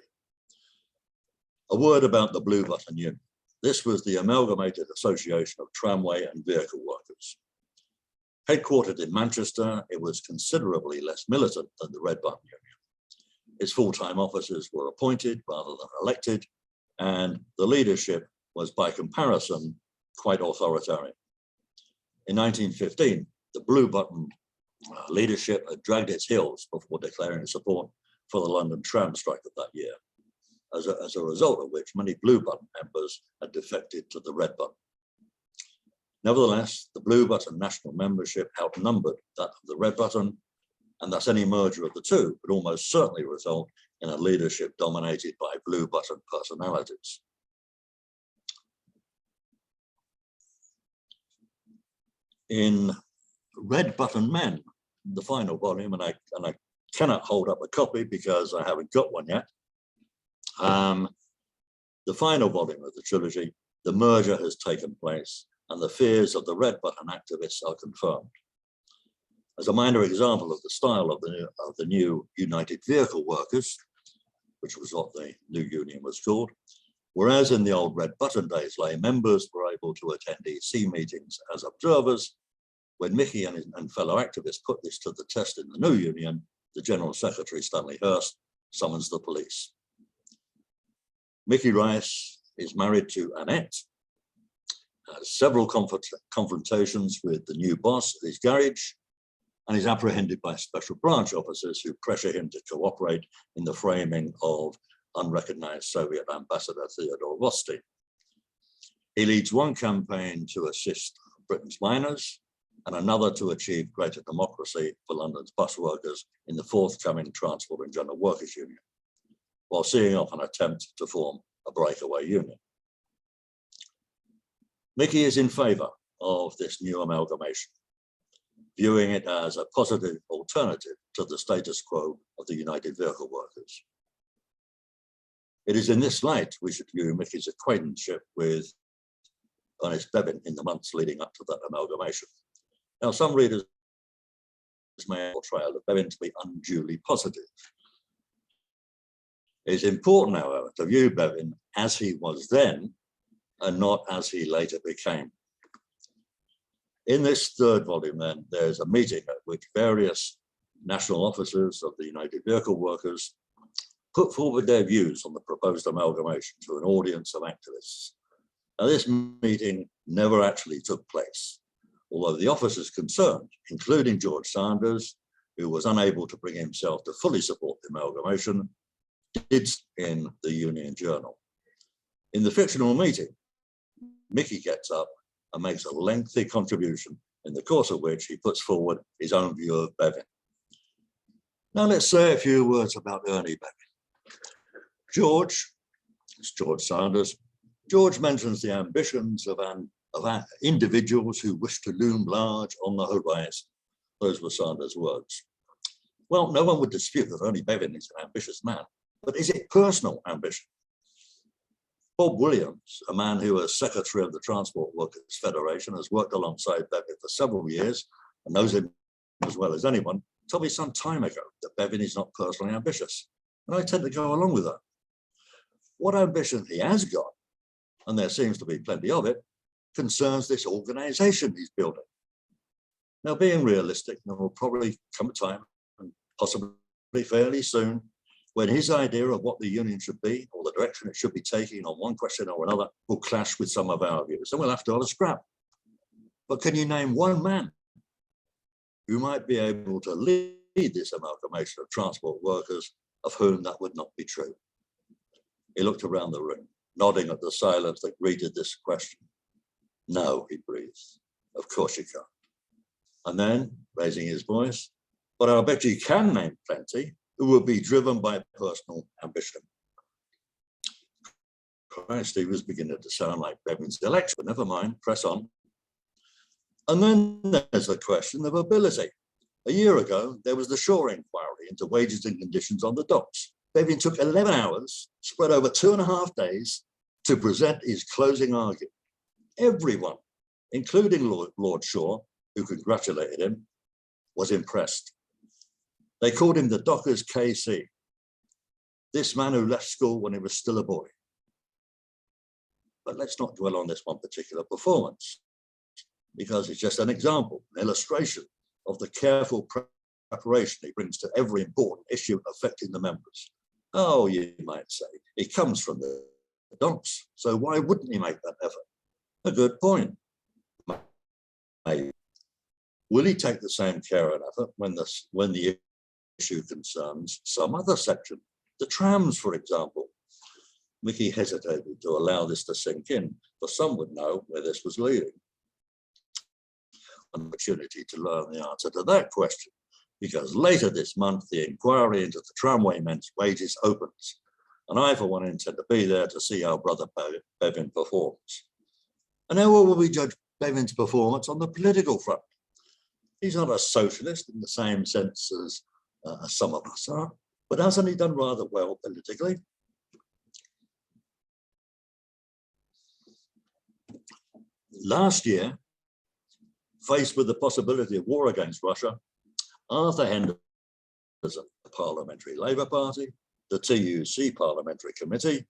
A word about the Blue Button Union. This was the Amalgamated Association of Tramway and Vehicle Workers. Headquartered in Manchester, it was considerably less militant than the Red Button Union. Its full-time officers were appointed rather than elected, and the leadership was, by comparison, quite authoritarian. In 1915, the Blue Button leadership had dragged its heels before declaring support for the London tram strike of that year. as a result of which many Blue Button members had defected to the Red Button. Nevertheless, the Blue Button national membership outnumbered that of the Red Button, and thus any merger of the two would almost certainly result in a leadership dominated by Blue Button personalities. In Red Button Men, the final volume, and I cannot hold up a copy because I haven't got one yet. The final volume of the trilogy, the merger has taken place and the fears of the Red Button activists are confirmed. As a minor example of the style of the new United Vehicle Workers, which was what the new union was called, whereas in the old Red Button days, lay members were able to attend EC meetings as observers, when Mickey and fellow activists put this to the test in the new union, the General Secretary, Stanley Hurst, summons the police. Mickey Rice is married to Annette, has several confrontations with the new boss at his garage, and is apprehended by special branch officers who pressure him to cooperate in the framing of unrecognized Soviet Ambassador Theodore Rothstein. He leads one campaign to assist Britain's miners and another to achieve greater democracy for London's bus workers in the forthcoming Transport and General Workers Union, while seeing off an attempt to form a breakaway union. Mickey is in favour of this new amalgamation, viewing it as a positive alternative to the status quo of the United Vehicle Workers. It is in this light we should view Mickey's acquaintanceship with Ernest Bevin in the months leading up to that amalgamation. Now, some readers may portray Bevin to be unduly positive. It is important, however, to view Bevin as he was then and not as he later became. In this third volume, then, there's a meeting at which various national officers of the United Vehicle Workers put forward their views on the proposed amalgamation to an audience of activists. Now, this meeting never actually took place, although the officers concerned, including George Sanders, who was unable to bring himself to fully support the amalgamation, did in the Union Journal. In the fictional meeting, Mickey gets up and makes a lengthy contribution, in the course of which he puts forward his own view of Bevin. Now let's say a few words about Ernie Bevin. George, it's George Sanders, George mentions the ambitions of individuals who wish to loom large on the horizon. Those were Sanders' words. Well, no one would dispute that Ernie Bevin is an ambitious man, but is it personal ambition? Bob Williams, a man who was secretary of the Transport Workers Federation, has worked alongside Bevin for several years and knows him as well as anyone, told me some time ago that Bevin is not personally ambitious. And I tend to go along with that. What ambition he has got, and there seems to be plenty of it, concerns this organization he's building. Now, being realistic, there will probably come a time, and possibly fairly soon, when his idea of what the union should be or the direction it should be taking on one question or another will clash with some of our views, and we'll have to have a scrap. But can you name one man who might be able to lead this amalgamation of transport workers of whom that would not be true? He looked around the room, nodding at the silence that greeted this question. No, he breathed. Of course you can't. And then, raising his voice, but I'll bet you can name plenty who will be driven by personal ambition. Christ, he was beginning to sound like Bevin's election, but never mind, press on. And then there's the question of ability. A year ago, there was the Shaw inquiry into wages and conditions on the docks. Bevin took 11 hours, spread over 2.5 days, to present his closing argument. Everyone, including Lord Shaw, who congratulated him, was impressed. They called him the Dockers KC, this man who left school when he was still a boy. But let's not dwell on this one particular performance, because it's just an example, an illustration of the careful preparation he brings to every important issue affecting the members. Oh, you might say, he comes from the dumps, so why wouldn't he make that effort? A good point. Maybe. Will he take the same care and effort when the issue concerns some other section? The trams, for example. Mickey hesitated to allow this to sink in, for some would know where this was leading. An opportunity to learn the answer to that question, because later this month, the inquiry into the tramway men's wages opens, and I, for one, intend to be there to see our brother Bevan performs. And how will we judge Bevan's performance on the political front? He's not a socialist in the same sense as some of us are, but hasn't he done rather well politically? Last year, faced with the possibility of war against Russia, Arthur Henderson, the Parliamentary Labour Party, the TUC Parliamentary Committee,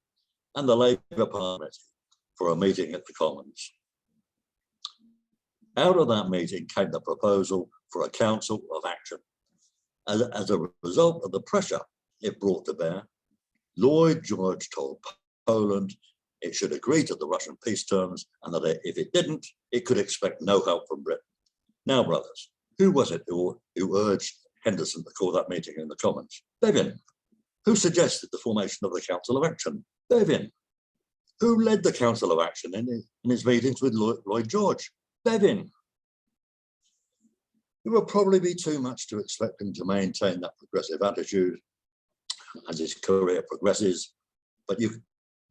and the Labour Parliament for a meeting at the Commons. Out of that meeting came the proposal for a council of action. As a result of the pressure it brought to bear, Lloyd George told Poland it should agree to the Russian peace terms, and that if it didn't, it could expect no help from Britain. Now, brothers, who was it who urged Henderson to call that meeting in the Commons? Bevan. Who suggested the formation of the Council of Action? Bevan. Who led the Council of Action in his meetings with Lloyd George? Bevan. It would probably be too much to expect him to maintain that progressive attitude as his career progresses, but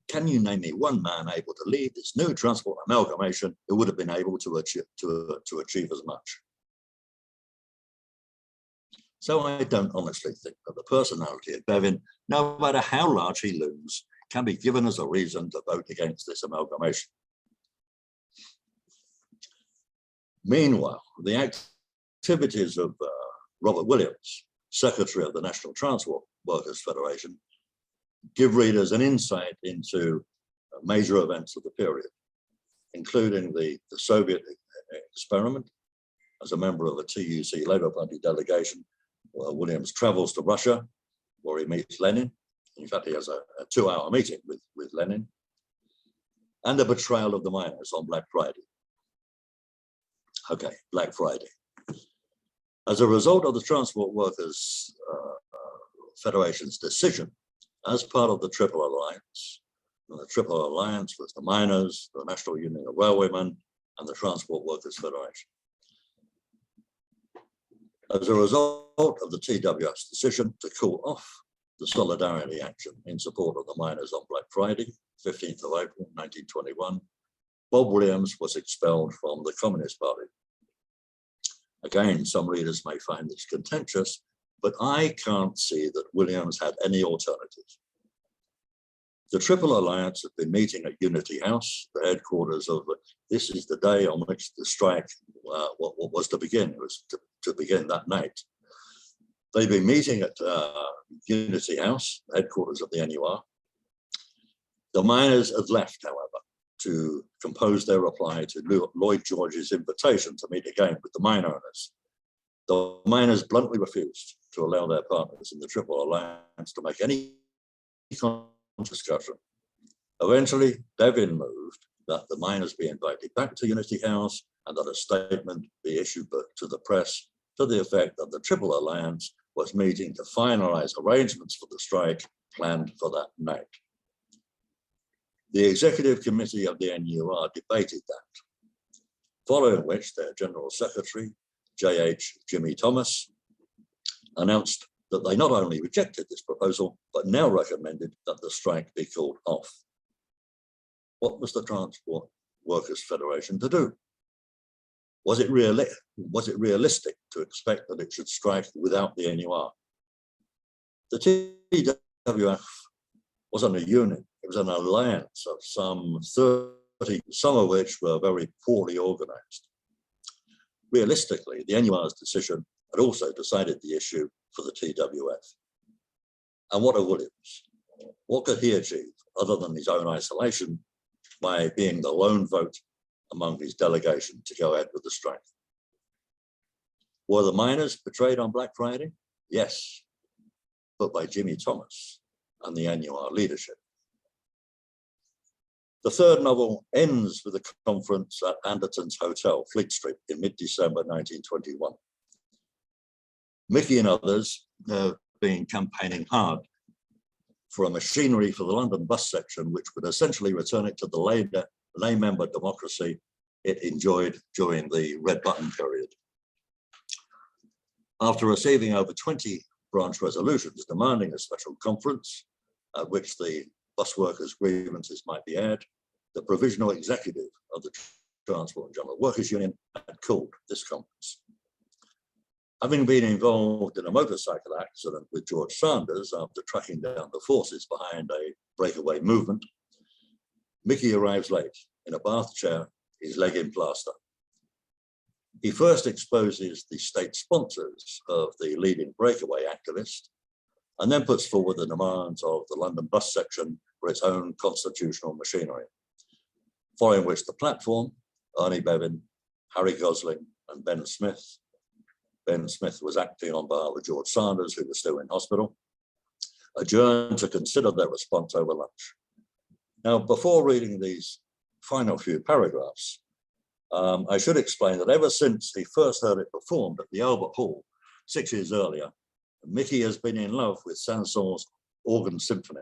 can you name me one man able to lead this new transport amalgamation who would have been able to achieve as much? So I don't honestly think that the personality of Bevan, no matter how large he looms, can be given as a reason to vote against this amalgamation. Meanwhile, the activities of Robert Williams, Secretary of the National Transport Workers' Federation, give readers an insight into major events of the period, including the Soviet experiment. As a member of a TUC Labour Party delegation, Williams travels to Russia, where he meets Lenin. In fact, he has a 2-hour meeting with Lenin. And the betrayal of the miners on Black Friday. Okay, Black Friday. As a result of the Transport Workers' Federation's decision, as part of the Triple Alliance, and the Triple Alliance was the miners, the National Union of Railwaymen, and the Transport Workers' Federation. As a result of the TWF's decision to call off the solidarity action in support of the miners on Black Friday, 15th of April, 1921, Bob Williams was expelled from the Communist Party. Again, some readers may find this contentious, but I can't see that Williams had any alternatives. The Triple Alliance had been meeting at Unity House, the headquarters of, this is the day on which the strike what was to begin. It was to begin that night. They'd been meeting at Unity House, the headquarters of the NUR. The miners had left, however, to compose their reply to Lloyd George's invitation to meet again with the mine owners. The miners bluntly refused to allow their partners in the Triple Alliance to make any discussion. Eventually, Bevan moved that the miners be invited back to Unity House and that a statement be issued to the press to the effect that the Triple Alliance was meeting to finalize arrangements for the strike planned for that night. The Executive Committee of the NUR debated that, following which their General Secretary, J.H. Jimmy Thomas, announced that they not only rejected this proposal, but now recommended that the strike be called off. What was the Transport Workers' Federation to do? Was it realistic to expect that it should strike without the NUR? The TWF wasn't a unit, it was an alliance of some 30, some of which were very poorly organized. Realistically, the NUR's decision had also decided the issue for the TWF. And what of Williams? What could he achieve other than his own isolation by being the lone vote among his delegation to go ahead with the strike? Were the miners betrayed on Black Friday? Yes, but by Jimmy Thomas and the NUR leadership. The third novel ends with a conference at Anderton's Hotel, Fleet Street, in mid-December 1921. Mickey and others have been campaigning hard for a machinery for the London bus section, which would essentially return it to the lay member democracy it enjoyed during the red button period. After receiving over 20 branch resolutions demanding a special conference at which the bus workers' grievances might be aired, the provisional executive of the Transport and General Workers Union had called this conference. Having been involved in a motorcycle accident with George Sanders after tracking down the forces behind a breakaway movement, Mickey arrives late in a bath chair, his leg in plaster. He first exposes the state sponsors of the leading breakaway activist, and then puts forward the demands of the London bus section for its own constitutional machinery, following which the platform, Ernie Bevin, Harry Gosling, and Ben Smith was acting on behalf of George Sanders, who was still in hospital, adjourned to consider their response over lunch. Now, before reading these final few paragraphs, I should explain that ever since he first heard it performed at the Albert Hall 6 years earlier, Mickey has been in love with Saint-Saëns' organ symphony,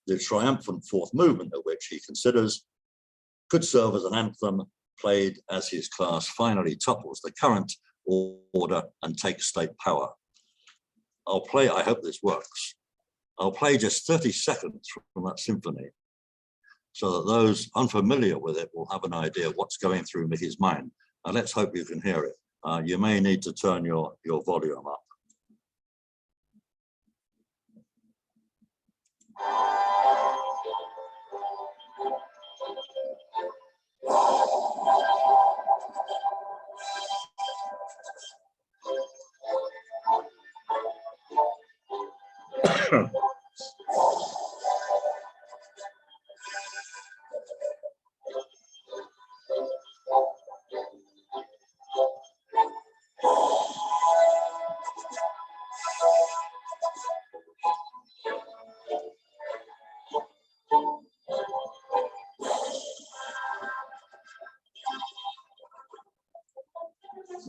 the triumphant fourth movement of which he considers could serve as an anthem played as his class finally topples the current order and takes state power. I hope this works. I'll play just 30 seconds from that symphony so that those unfamiliar with it will have an idea of what's going through Mickey's mind. And let's hope you can hear it. You may need to turn your volume up.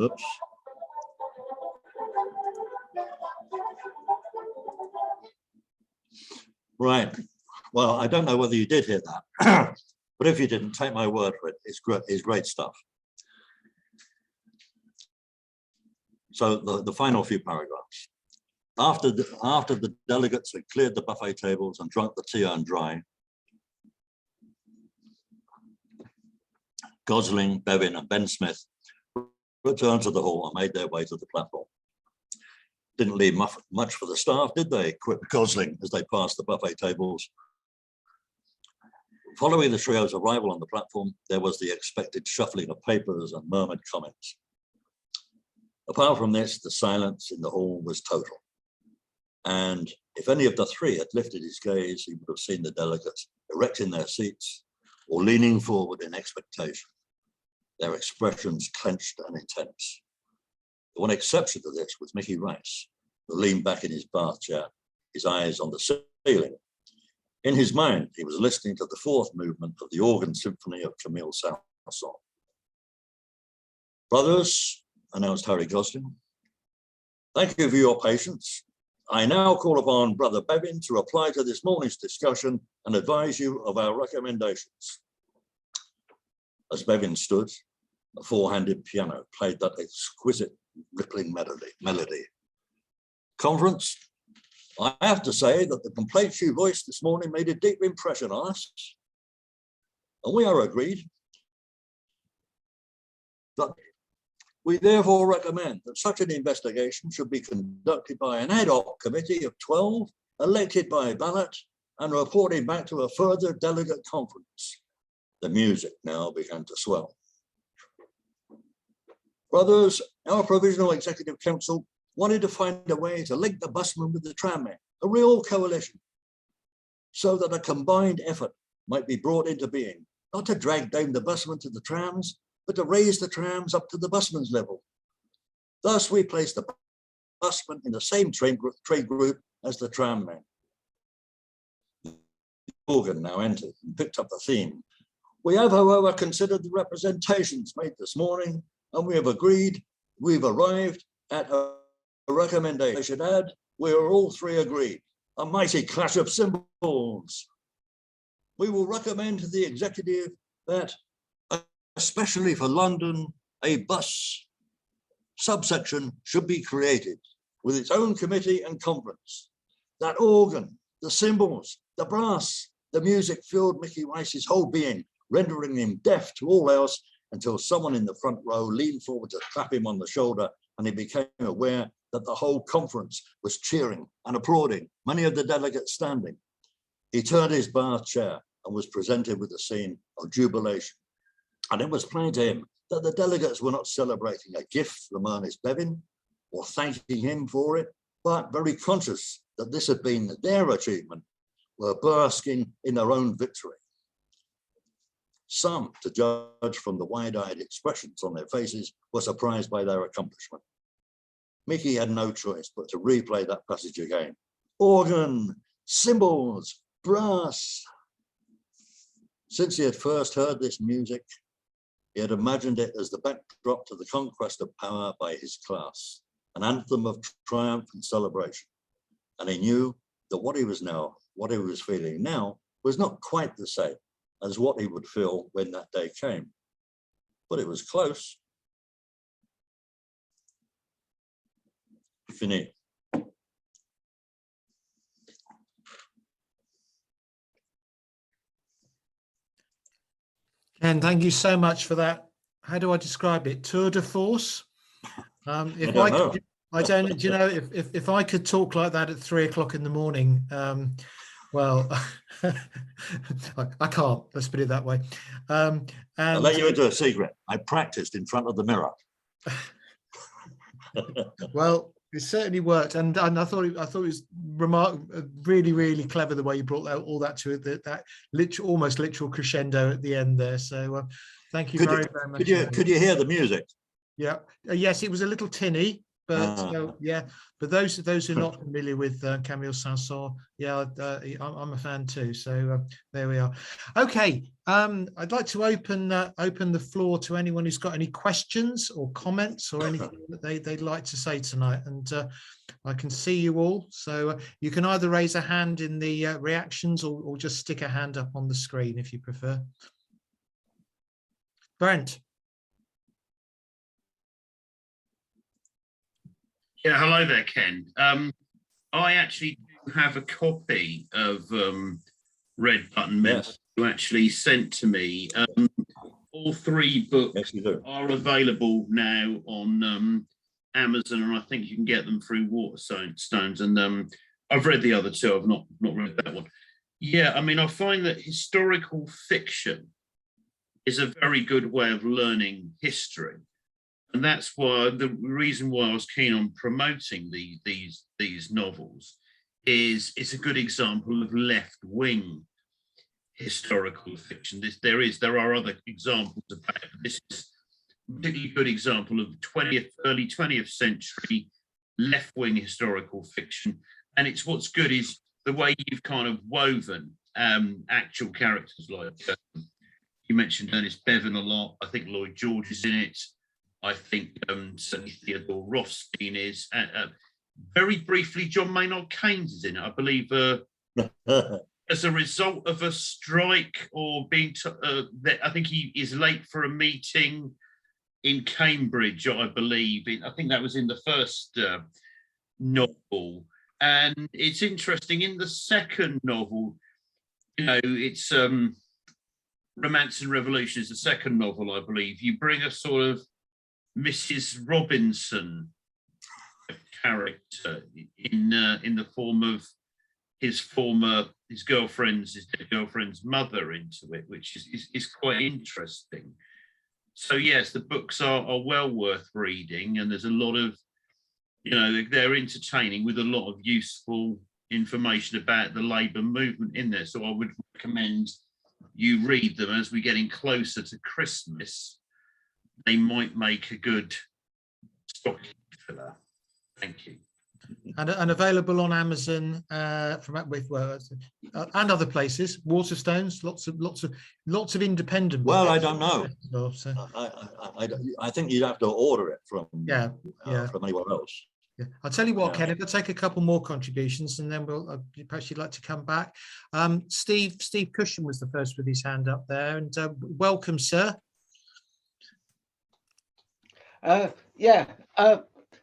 Oops. Right. Well, I don't know whether you did hear that, but if you didn't, take my word for it. It's great stuff. So the final few paragraphs. After the delegates had cleared the buffet tables and drunk the tea urn dry, Gosling, Bevin, and Ben Smith returned to the hall and made their way to the platform. Didn't leave much for the staff, did they? Quipped Gosling as they passed the buffet tables. Following the trio's arrival on the platform, there was the expected shuffling of papers and murmured comments. Apart from this, the silence in the hall was total. And if any of the three had lifted his gaze, he would have seen the delegates erect in their seats or leaning forward in expectation, their expressions clenched and intense. The one exception to this was Mickey Rice, who leaned back in his bath chair, his eyes on the ceiling. In his mind, he was listening to the fourth movement of the organ symphony of Camille Saint-Saëns. Brothers, announced Harry Gosling, thank you for your patience. I now call upon Brother Bevin to reply to this morning's discussion and advise you of our recommendations. As Bevin stood, a four-handed piano played that exquisite rippling melody. Conference, I have to say that the complaints you voiced this morning made a deep impression on us, and we are agreed that we therefore recommend that such an investigation should be conducted by an ad hoc committee of 12, elected by ballot, and reported back to a further delegate conference. The music now began to swell. Brothers, our Provisional Executive Council wanted to find a way to link the busmen with the trammen, a real coalition, so that a combined effort might be brought into being, not to drag down the busmen to the trams, but to raise the trams up to the busmen's level. Thus, we placed the busmen in the same trade group as the trammen. The organ now entered and picked up the theme. We have, however, considered the representations made this morning, and we've arrived at a recommendation. I should add, we are all three agreed. a mighty clash of cymbals. We will recommend to the executive that, especially for London, a bus subsection should be created with its own committee and conference. That organ, the cymbals, the brass, the music filled Mickey Rice's whole being, rendering him deaf to all else until someone in the front row leaned forward to clap him on the shoulder, and he became aware that the whole conference was cheering and applauding, many of the delegates standing. He turned his bar chair and was presented with a scene of jubilation. And it was plain to him that the delegates were not celebrating a gift from Ernest Bevin or thanking him for it, but very conscious that this had been their achievement, were basking in their own victory. Some, to judge from the wide-eyed expressions on their faces, were surprised by their accomplishment. Mickey had no choice but to replay that passage again. Organ, cymbals, brass. Since he had first heard this music, he had imagined it as the backdrop to the conquest of power by his class, an anthem of triumph and celebration. And he knew that what he was feeling now was not quite the same as what he would feel when that day came. But it was close. Fini. Ken, thank you so much for that. How do I describe it? Tour de force. If I could, I don't, you know, if I could talk like that at 3 o'clock in the morning, well, I can't. Let's put it that way. And I'll let you into a secret. I practiced in front of the mirror. Well, it certainly worked, and I thought it was really clever the way you brought all that to it, that almost literal crescendo at the end there. So thank you very much. Could you hear the music? Yeah, yes, it was a little tinny, but yeah. But those who are not familiar with Camille Saint-Saëns, yeah, I'm a fan too. So there we are. Okay, I'd like to open the floor to anyone who's got any questions or comments or anything that they'd like to say tonight. And I can see you all, so you can either raise a hand in the reactions or just stick a hand up on the screen if you prefer. Brent. Yeah, hello there, Ken. I actually do have a copy of Red Button Men, Yes. you actually sent to me. All three books are available now on Amazon, and I think you can get them through Waterstones. And I've read the other two. I've not read that one. Yeah, I mean, I find that historical fiction is a very good way of learning history. And that's why the reason why I was keen on promoting these novels is it's a good example of left-wing historical fiction. There are other examples of that. This is a particularly good example of early 20th century left-wing historical fiction. And it's what's good is the way you've kind of woven actual characters like you mentioned Ernest Bevin a lot. I think Lloyd George is in it. I think certainly Theodore Rothstein is. Very briefly, John Maynard Keynes is in it, I believe, as a result of a strike or being. I think he is late for a meeting in Cambridge, I believe. I think that was in the first novel, and it's interesting. In the second novel, you know, it's Romance and Revolution is the second novel, I believe. You bring a sort of Mrs. Robinson character in the form of his dead girlfriend's mother into it, which is quite interesting. So yes, the books are well worth reading, and there's a lot of, you know, they're entertaining with a lot of useful information about the Labour movement in there. So I would recommend you read them as we're getting closer to Christmas. They might make a good stocking filler. Thank you. And available on Amazon and other places. Waterstones, lots of independent. Well, I don't know. So. I think you'd have to order it from yeah. from anywhere else. Yeah, I'll tell you what, Yeah. Ken, if I take a couple more contributions and then we'll perhaps you'd like to come back. Steve Cushion was the first with his hand up there, and welcome, sir.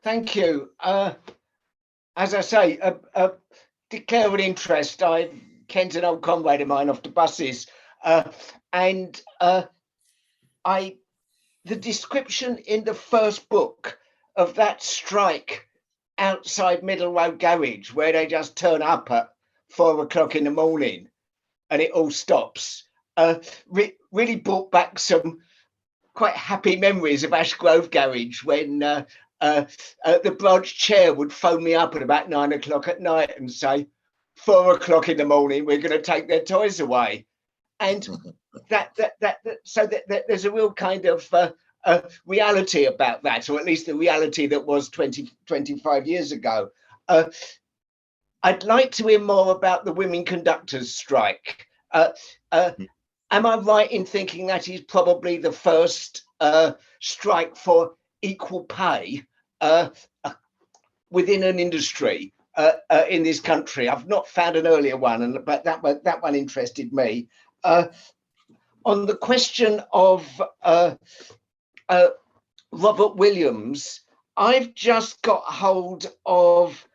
Thank you. As I say, declare an interest. Ken's an old comrade of mine off the buses, and the description in the first book of that strike outside Middle Road Garage, where they just turn up at 4 o'clock in the morning and it all stops, really brought back some quite happy memories of Ash Grove Garage, when the branch chair would phone me up at about 9 o'clock at night and say, 4 o'clock in the morning, we're going to take their toys away. And so there's a real kind of reality about that, or at least the reality that was 25 years ago. I'd like to hear more about the women conductors strike. Am I right in thinking that is probably the first strike for equal pay within an industry in this country? I've not found an earlier one, but that one interested me. On the question of Robert Williams, I've just got hold of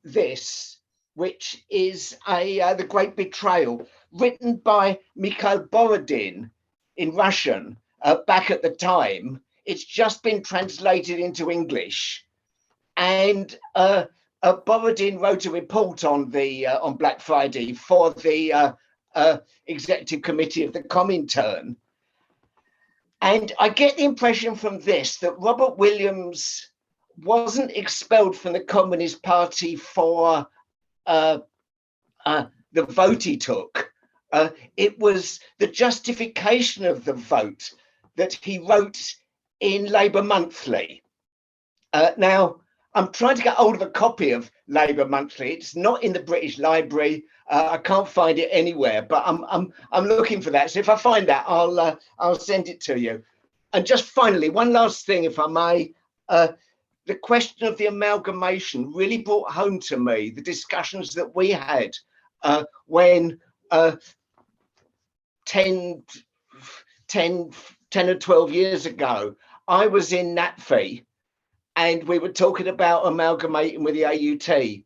this, which is The Great Betrayal, written by Mikhail Borodin in Russian back at the time. It's just been translated into English, and Borodin wrote a report on Black Friday for the executive committee of the Comintern. And I get the impression from this that Robert Williams wasn't expelled from the Communist Party for the vote he took. It was the justification of the vote that he wrote in Labour Monthly. Now, I'm trying to get hold of a copy of Labour Monthly. It's not in the British Library. I can't find it anywhere, but I'm looking for that. So if I find that, I'll send it to you. And just finally, one last thing, if I may. The question of the amalgamation really brought home to me the discussions that we had when 10 or 12 years ago, I was in NATFE, and we were talking about amalgamating with the AUT,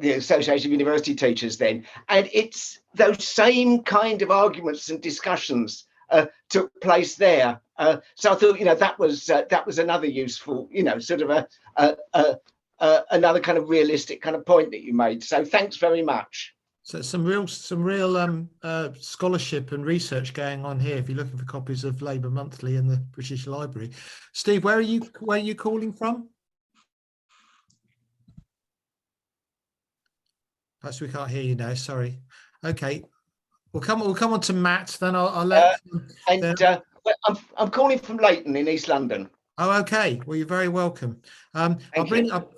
the Association of University Teachers then. And it's those same kind of arguments and discussions took place there. So I thought, that was another useful, sort of another kind of realistic kind of point that you made. So thanks very much. So some real scholarship and research going on here. If you're looking for copies of Labour Monthly in the British Library, Steve, where are you calling from? Perhaps we can't hear you now. Sorry. Okay, we'll come on to Matt. Then I'll let. I'm calling from Leighton in East London. Oh, okay. Well, you're very welcome. I'm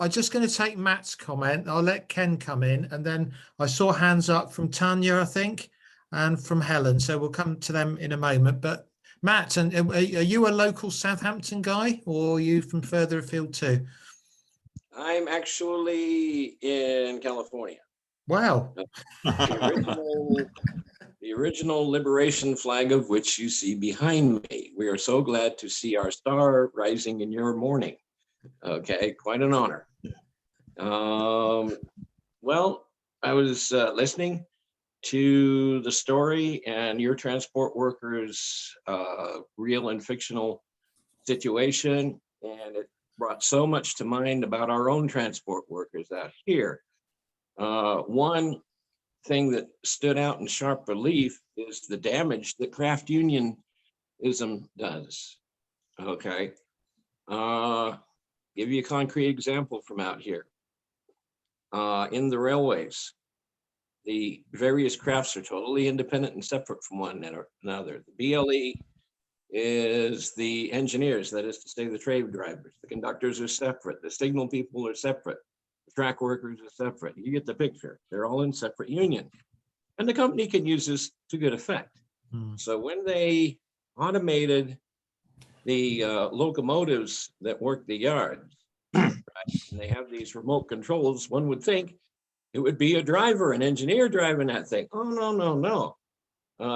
just going to take Matt's comment. I'll let Ken come in, and then I saw hands up from Tanya, I think, and from Helen. So we'll come to them in a moment. But Matt, and are you a local Southampton guy, or are you from further afield too? I'm actually in California. Wow. The original liberation flag of which you see behind me. We are so glad to see our star rising in your morning. Okay, quite an honor. Well, I was listening to the story and your transport workers' real and fictional situation, and it brought so much to mind about our own transport workers out here. One thing that stood out in sharp relief is the damage that craft unionism does. Okay. Give you a concrete example from out here. In the railways, the various crafts are totally independent and separate from one another. The BLE is the engineers, that is to say the train drivers. The conductors are separate. The signal people are separate. Track workers are separate. You get the picture. They're all in separate unions. And the company can use this to good effect. So when they automated the locomotives that work the yards, Right? And they have these remote controls. One would think it would be a driver, an engineer driving that thing. Oh, no, no, no.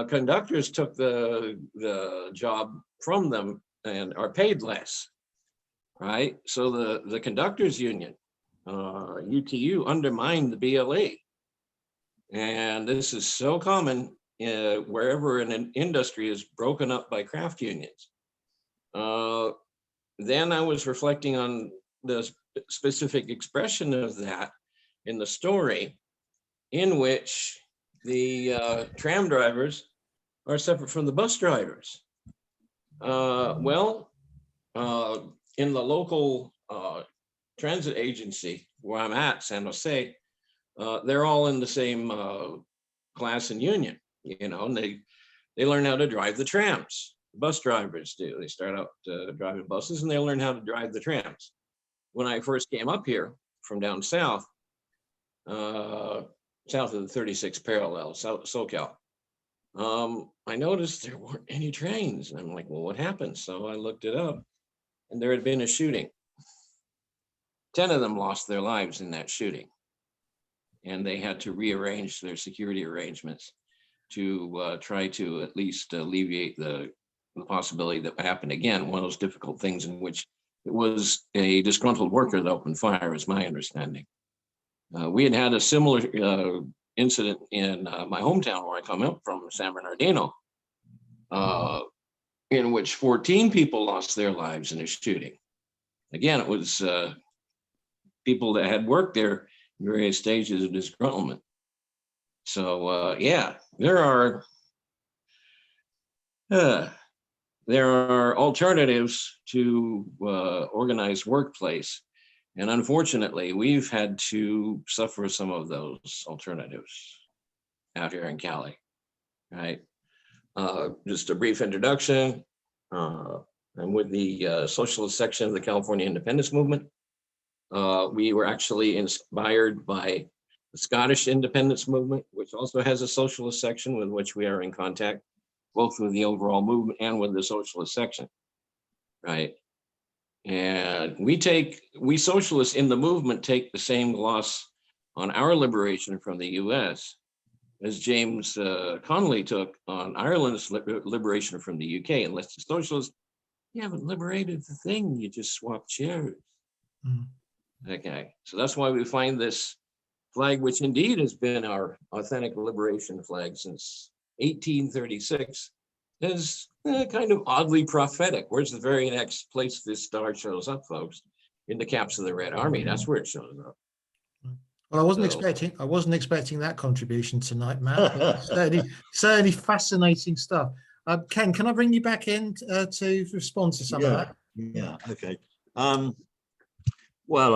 Conductors took the job from them and are paid less, right? So the conductors union, UTU, undermined the BLE. And this is so common wherever an industry is broken up by craft unions. Then I was reflecting on the specific expression of that in the story, in which the tram drivers are separate from the bus drivers. In the local transit agency where I'm at, San Jose, they're all in the same class and union, you know, and they learn how to drive the trams. Bus drivers do. They start out driving buses and they learn how to drive the trams. When I first came up here from down south, south of the 36th parallel, SoCal, I noticed there weren't any trains. And I'm like, well, what happened? So I looked it up and there had been a shooting. 10 of them lost their lives in that shooting. And they had to rearrange their security arrangements to try to at least alleviate the possibility that would happen again. One of those difficult things in which it was a disgruntled worker that opened fire, is my understanding. We had a similar incident in my hometown where I come up from, San Bernardino, in which 14 people lost their lives in a shooting. Again, it was people that had worked there in various stages of disgruntlement. So yeah, there are alternatives to organized workplace. And unfortunately, we've had to suffer some of those alternatives out here in Cali, right? Just a brief introduction. I'm with the socialist section of the California independence movement. We were actually inspired by the Scottish independence movement, which also has a socialist section with which we are in contact, both with the overall movement and with the socialist section, right? And we socialists in the movement take the same gloss on our liberation from the US as James Connolly took on Ireland's liberation from the UK. Unless the socialists, you haven't liberated the thing, you just swap chairs. Mm. Okay, so that's why we find this flag, which indeed has been our authentic liberation flag since 1836, is kind of oddly prophetic. Where's the very next place this star shows up, folks? In the caps of the Red Army. That's where it shows up. Well, I wasn't expecting that contribution tonight, Matt. certainly fascinating stuff. Ken, can I bring you back in to respond to some of that? Yeah. Okay. Well,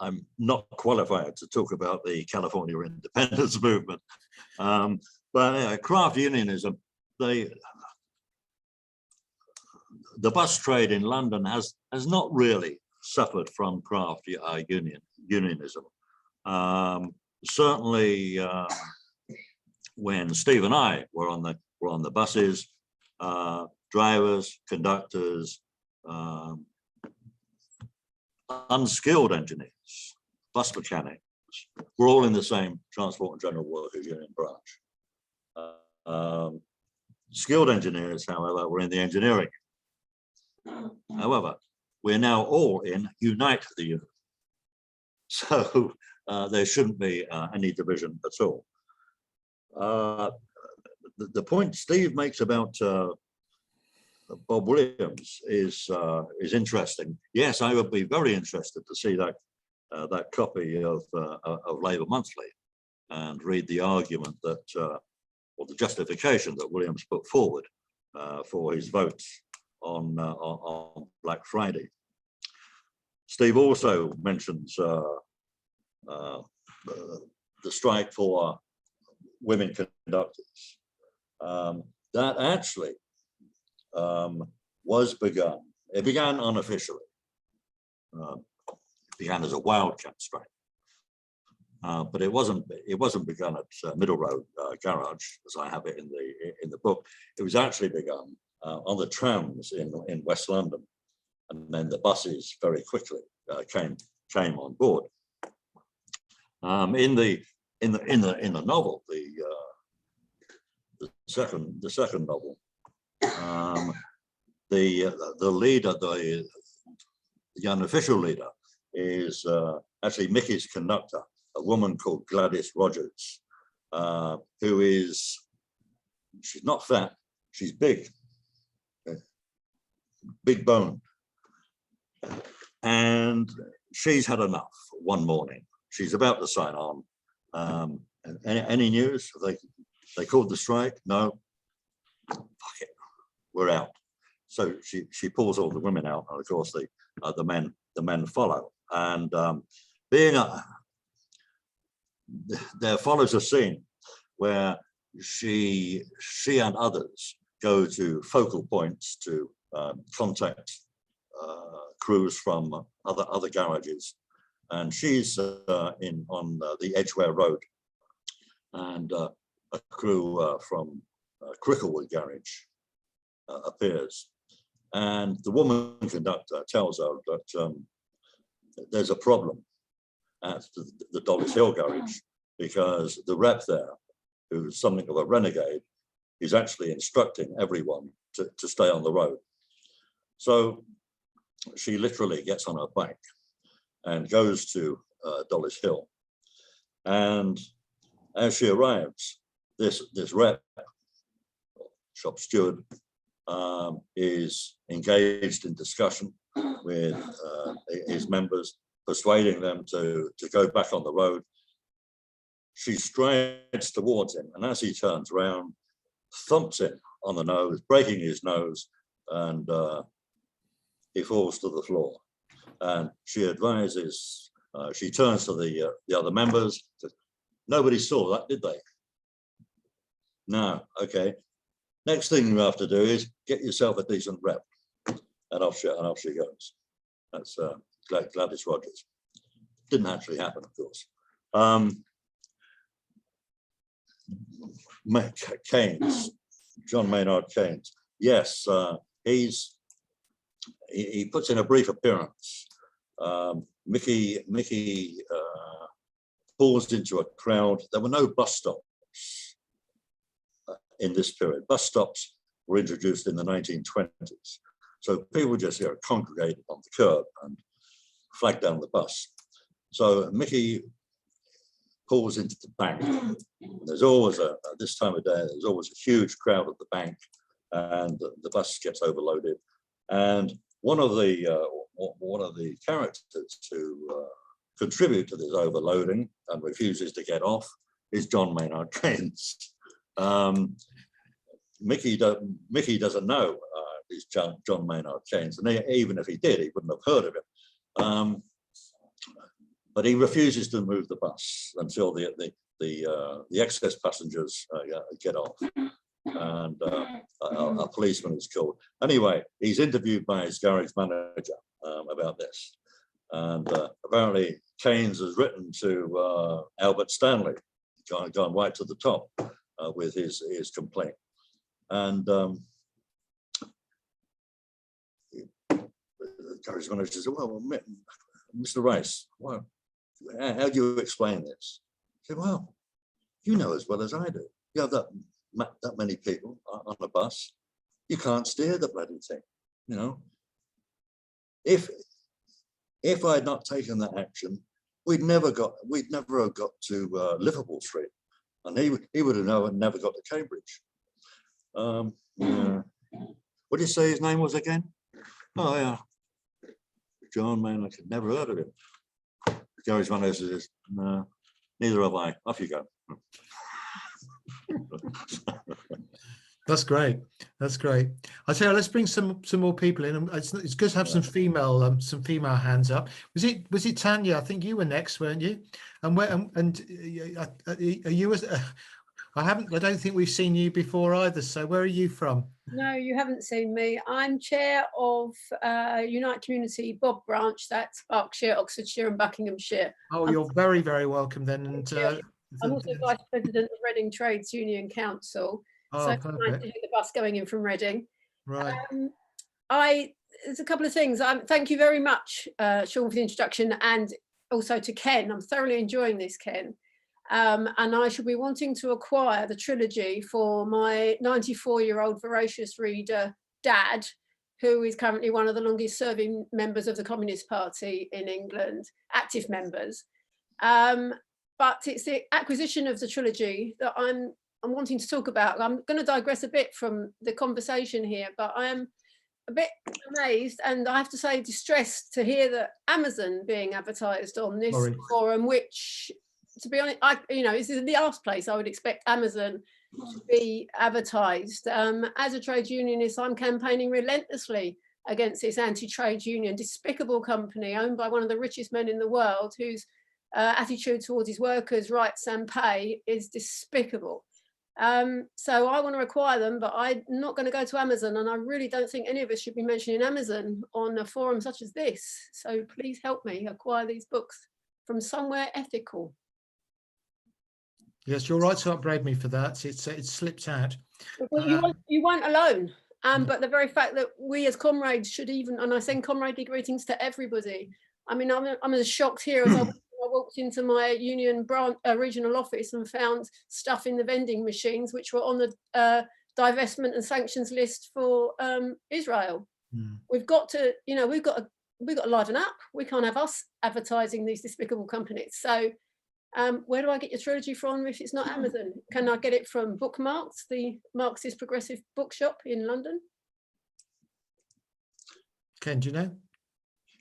I'm not qualified to talk about the California independence movement, but craft unionism. The bus trade in London has not really suffered from craft unionism. Certainly, when Steve and I were on the buses, drivers, conductors, unskilled engineers, bus mechanics, we're all in the same Transport and General Workers Union branch. Skilled engineers, however, were in the engineering. However, we're now all in Unite the Union. So there shouldn't be any division at all. The point Steve makes about Bob Williams is interesting. Yes, I would be very interested to see that copy of Labour Monthly and read the argument that, or the justification that Williams put forward for his votes on Black Friday. Steve also mentions the strike for women conductors. That actually was begun. It began unofficially. It began as a wildcat strike, but it wasn't begun at Middle Road Garage, as I have it in the book. It was actually begun on the trams in West London, and then the buses very quickly came on board. In the novel, the second novel, the leader, the unofficial leader, is actually Mickey's conductor, a woman called Gladys Rogers, who is, she's not fat, she's big, big boned. And she's had enough one morning. She's about to sign on. Any news? They called the strike? No. Fuck it, we're out. So she pulls all the women out, and of course the men follow. And there follows a scene where she and others go to focal points to contact crews from other garages, and she's on the Edgware Road, and a crew from Cricklewood garage appears, and the woman conductor tells her that there's a problem at the Dollis Hill garage, because the rep there, who's something of a renegade, is actually instructing everyone to stay on the road. So she literally gets on her bike and goes to Dollis Hill. And as she arrives, this rep, shop steward, is engaged in discussion with his members, persuading them to go back on the road. She strides towards him, and as he turns around, thumps him on the nose, breaking his nose, and he falls to the floor. And she advises, she turns to the other members, says, nobody saw that, did they? No, okay. Next thing you have to do is get yourself a decent rep. And off she goes. That's Gladys Rogers. Didn't actually happen, of course. Keynes, John Maynard Keynes. Yes, he puts in a brief appearance. Mickey pulls into a crowd. There were no bus stops in this period. Bus stops were introduced in the 1920s. So people just congregated on the curb and flagged down the bus. So Mickey pulls into the bank. There's always this time of day, there's always a huge crowd at the bank, and the bus gets overloaded. And one of the characters who contribute to this overloading and refuses to get off is John Maynard Keynes. Mickey doesn't know he's John Maynard Keynes, and even if he did, he wouldn't have heard of him. But he refuses to move the bus until the excess passengers get off, and a policeman is called. Anyway, he's interviewed by his garage manager about this, and apparently Keynes has written to Albert Stanley, gone right to the top with his complaint, and the garage manager says, "Well, Mr. Rice, well, how do you explain this?" I said, "Well, you know as well as I do. You have that many people on a bus. You can't steer the bloody thing. You know, if I had not taken that action, we'd never have got to Liverpool Street, and he would have never got to Cambridge." Yeah. What did you say his name was again? Oh yeah, John Maynard. I'd never heard of him. Garage manager says, "No, neither have I. Off you go." That's great. That's great. I tell you, let's bring some more people in. It's good to have some female hands up. Was it Tanya? I think you were next, weren't you? And are you? I don't think we've seen you before either. So where are you from? No, you haven't seen me. I'm chair of Unite Community Bob Branch. That's Berkshire, Oxfordshire, and Buckinghamshire. Oh, you're very, very welcome then. And I'm also vice president of Reading Trades Union Council. Oh, so perfect. nice to hear the bus going in from Reading. Right. there's a couple of things. Thank you very much, Sean, for the introduction, and also to Ken. I'm thoroughly enjoying this, Ken. And I shall be wanting to acquire the trilogy for my 94-year-old voracious reader, Dad, who is currently one of the longest serving members of the Communist Party in England, active members. But it's the acquisition of the trilogy that I'm wanting to talk about. I'm going to digress a bit from the conversation here, but I am a bit amazed, and I have to say distressed, to hear that Amazon being advertised on this forum, which, to be honest, this is the last place I would expect Amazon to be advertised. As a trade unionist, I'm campaigning relentlessly against this anti-trade union, despicable company owned by one of the richest men in the world, whose attitude towards his workers' rights and pay is despicable. So I want to acquire them, but I'm not going to go to Amazon, and I really don't think any of us should be mentioning Amazon on a forum such as this. So please help me acquire these books from somewhere ethical. Yes, you're right to upbraid me for that. It's slipped out. Well, you weren't alone. But the very fact that we as comrades should even, and I send comradely greetings to everybody. I mean, I'm as shocked here as I walked into my union branch, regional office, and found stuff in the vending machines which were on the divestment and sanctions list for Israel. We've got to, we've got to liven up. We can't have us advertising these despicable companies. So where do I get your trilogy from if it's not Amazon? Can I get it from Bookmarks, the Marxist progressive bookshop in London? Ken, do you know?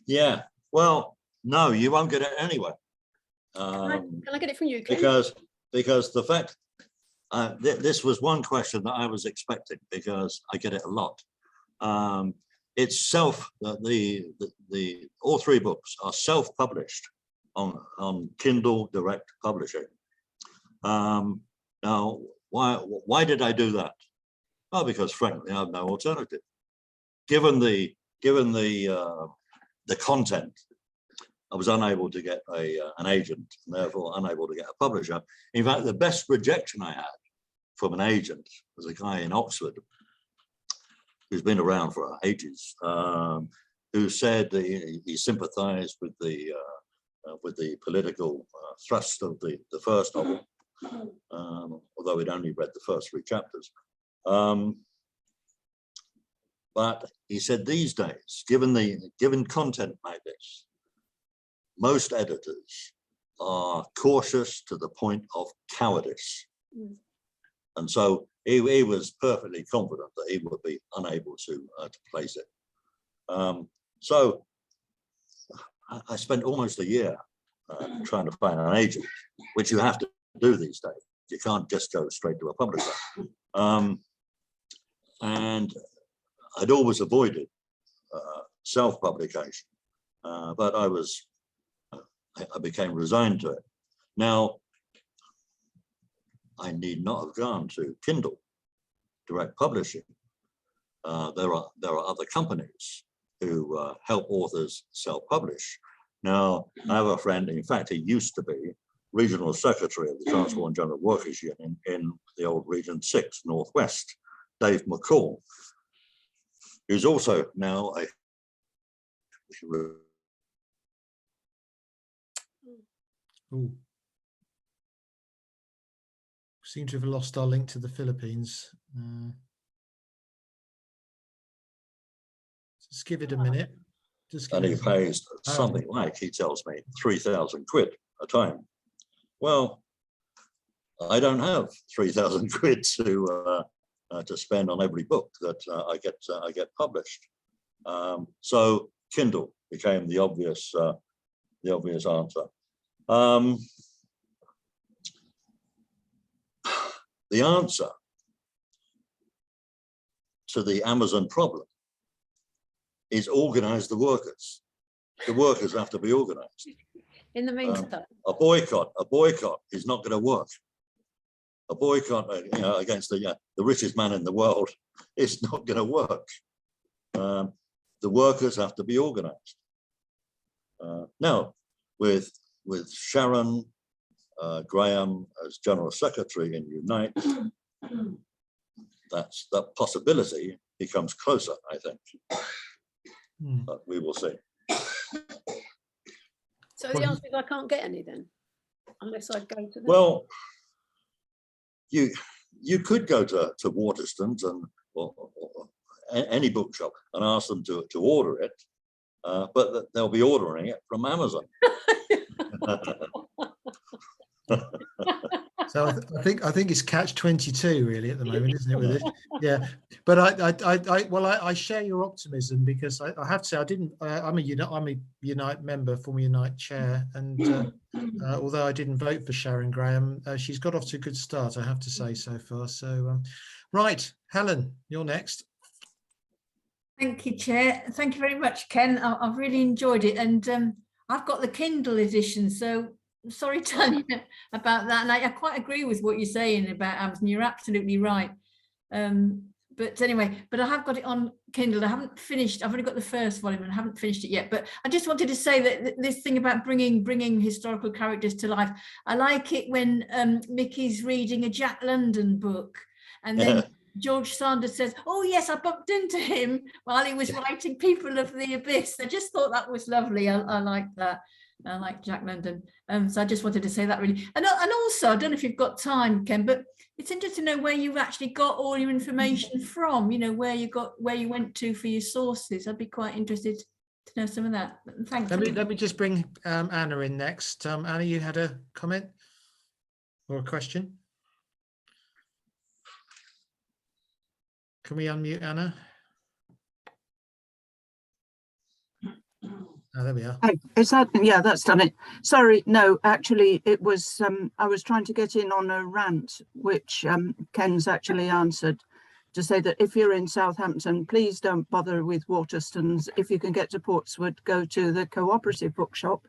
Yeah, well, no, you won't get it anyway. Can I get it from you, Ken? Because the fact, this was one question that I was expecting, because I get it a lot. It's all three books are self-published on Kindle Direct Publishing. Now, why did I do that? Well, because frankly, I have no alternative. Given the content, I was unable to get an agent, and therefore unable to get a publisher. In fact, the best rejection I had from an agent was a guy in Oxford who's been around for ages, who said he sympathised with the political thrust of the first novel, although he'd only read the first 3 chapters. But he said these days, given content like this, most editors are cautious to the point of cowardice. And so he was perfectly confident that he would be unable to place it. So I spent almost a year trying to find an agent, which you have to do these days. You can't just go straight to a publisher. And I'd always avoided self-publication, but I became resigned to it. Now, I need not have gone to Kindle Direct Publishing. There are other companies who help authors self-publish. Now, I have a friend, in fact, he used to be regional secretary of the Transport and General Workers Union in the old Region 6 Northwest, Dave McCall, who's also now a Seem to have lost our link to the Philippines. Just give it a minute. And he pays something like, he tells me, 3,000 quid a time. Well, I don't have 3,000 quid to spend on every book that I get published. So Kindle became the obvious answer. The answer to the Amazon problem is organize the workers. The workers have to be organized. In the meantime, a boycott is not going to work. A boycott, against the richest man in the world, is not going to work. The workers have to be organized. Now, with Sharon Graham as General Secretary in Unite, that possibility becomes closer, I think. but we will see. So the answer is I can't get any then, unless I go to them. Well, you could go to Waterstones or any bookshop and ask them to order it, but they'll be ordering it from Amazon. So I think it's catch-22 really at the moment, isn't it? With this, yeah. But I share your optimism, because I have to say I'm a Unite member, former Unite chair, and although I didn't vote for Sharon Graham, she's got off to a good start, I have to say, so far. So right, Helen, you're next. Thank you, Chair. Thank you very much, Ken. I've really enjoyed it, and I've got the Kindle edition, so sorry, Tanya, about that. And I quite agree with what you're saying about Amazon. You're absolutely right. But anyway, I have got it on Kindle. I haven't finished. I've only got the first volume and I haven't finished it yet. But I just wanted to say that this thing about bringing historical characters to life, I like it when Mickey's reading a Jack London book, and then George Sanders says, "Oh yes, I bumped into him while he was writing People of the Abyss." I just thought that was lovely. I like that. I like Jack London. So I just wanted to say that really. And also, I don't know if you've got time, Ken, but it's interesting to know where you've actually got all your information from, you know, where you went to for your sources. I'd be quite interested to know some of that. Thanks. Let me just bring Anna in next. Anna, you had a comment or a question? Can we unmute Anna? Oh, there we are. Is that, yeah, that's done it. Sorry, no, actually it was, I was trying to get in on a rant, which Ken's actually answered, to say that if you're in Southampton, please don't bother with Waterstones. If you can get to Portswood, go to the cooperative bookshop,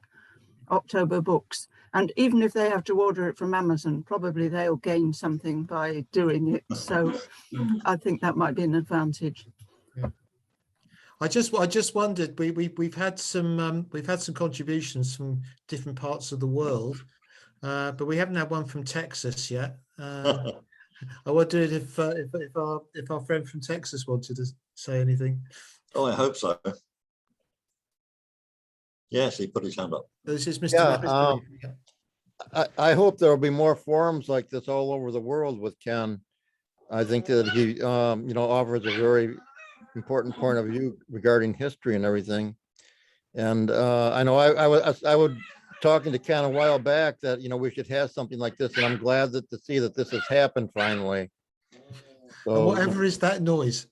October Books. And even if they have to order it from Amazon, probably they'll gain something by doing it. So I think that might be an advantage. Yeah. I just wondered. We've had some contributions from different parts of the world, but we haven't had one from Texas yet. I wondered if our friend from Texas wanted to say anything. Oh, I hope so. Yes, he put his hand up. This is Mr. Yeah, I hope there will be more forums like this all over the world with Ken. I think that he, offers a very important point of view regarding history and everything. And I know I was talking to Ken a while back that, we should have something like this. And I'm glad to see that this has happened finally. So, and whatever is that noise?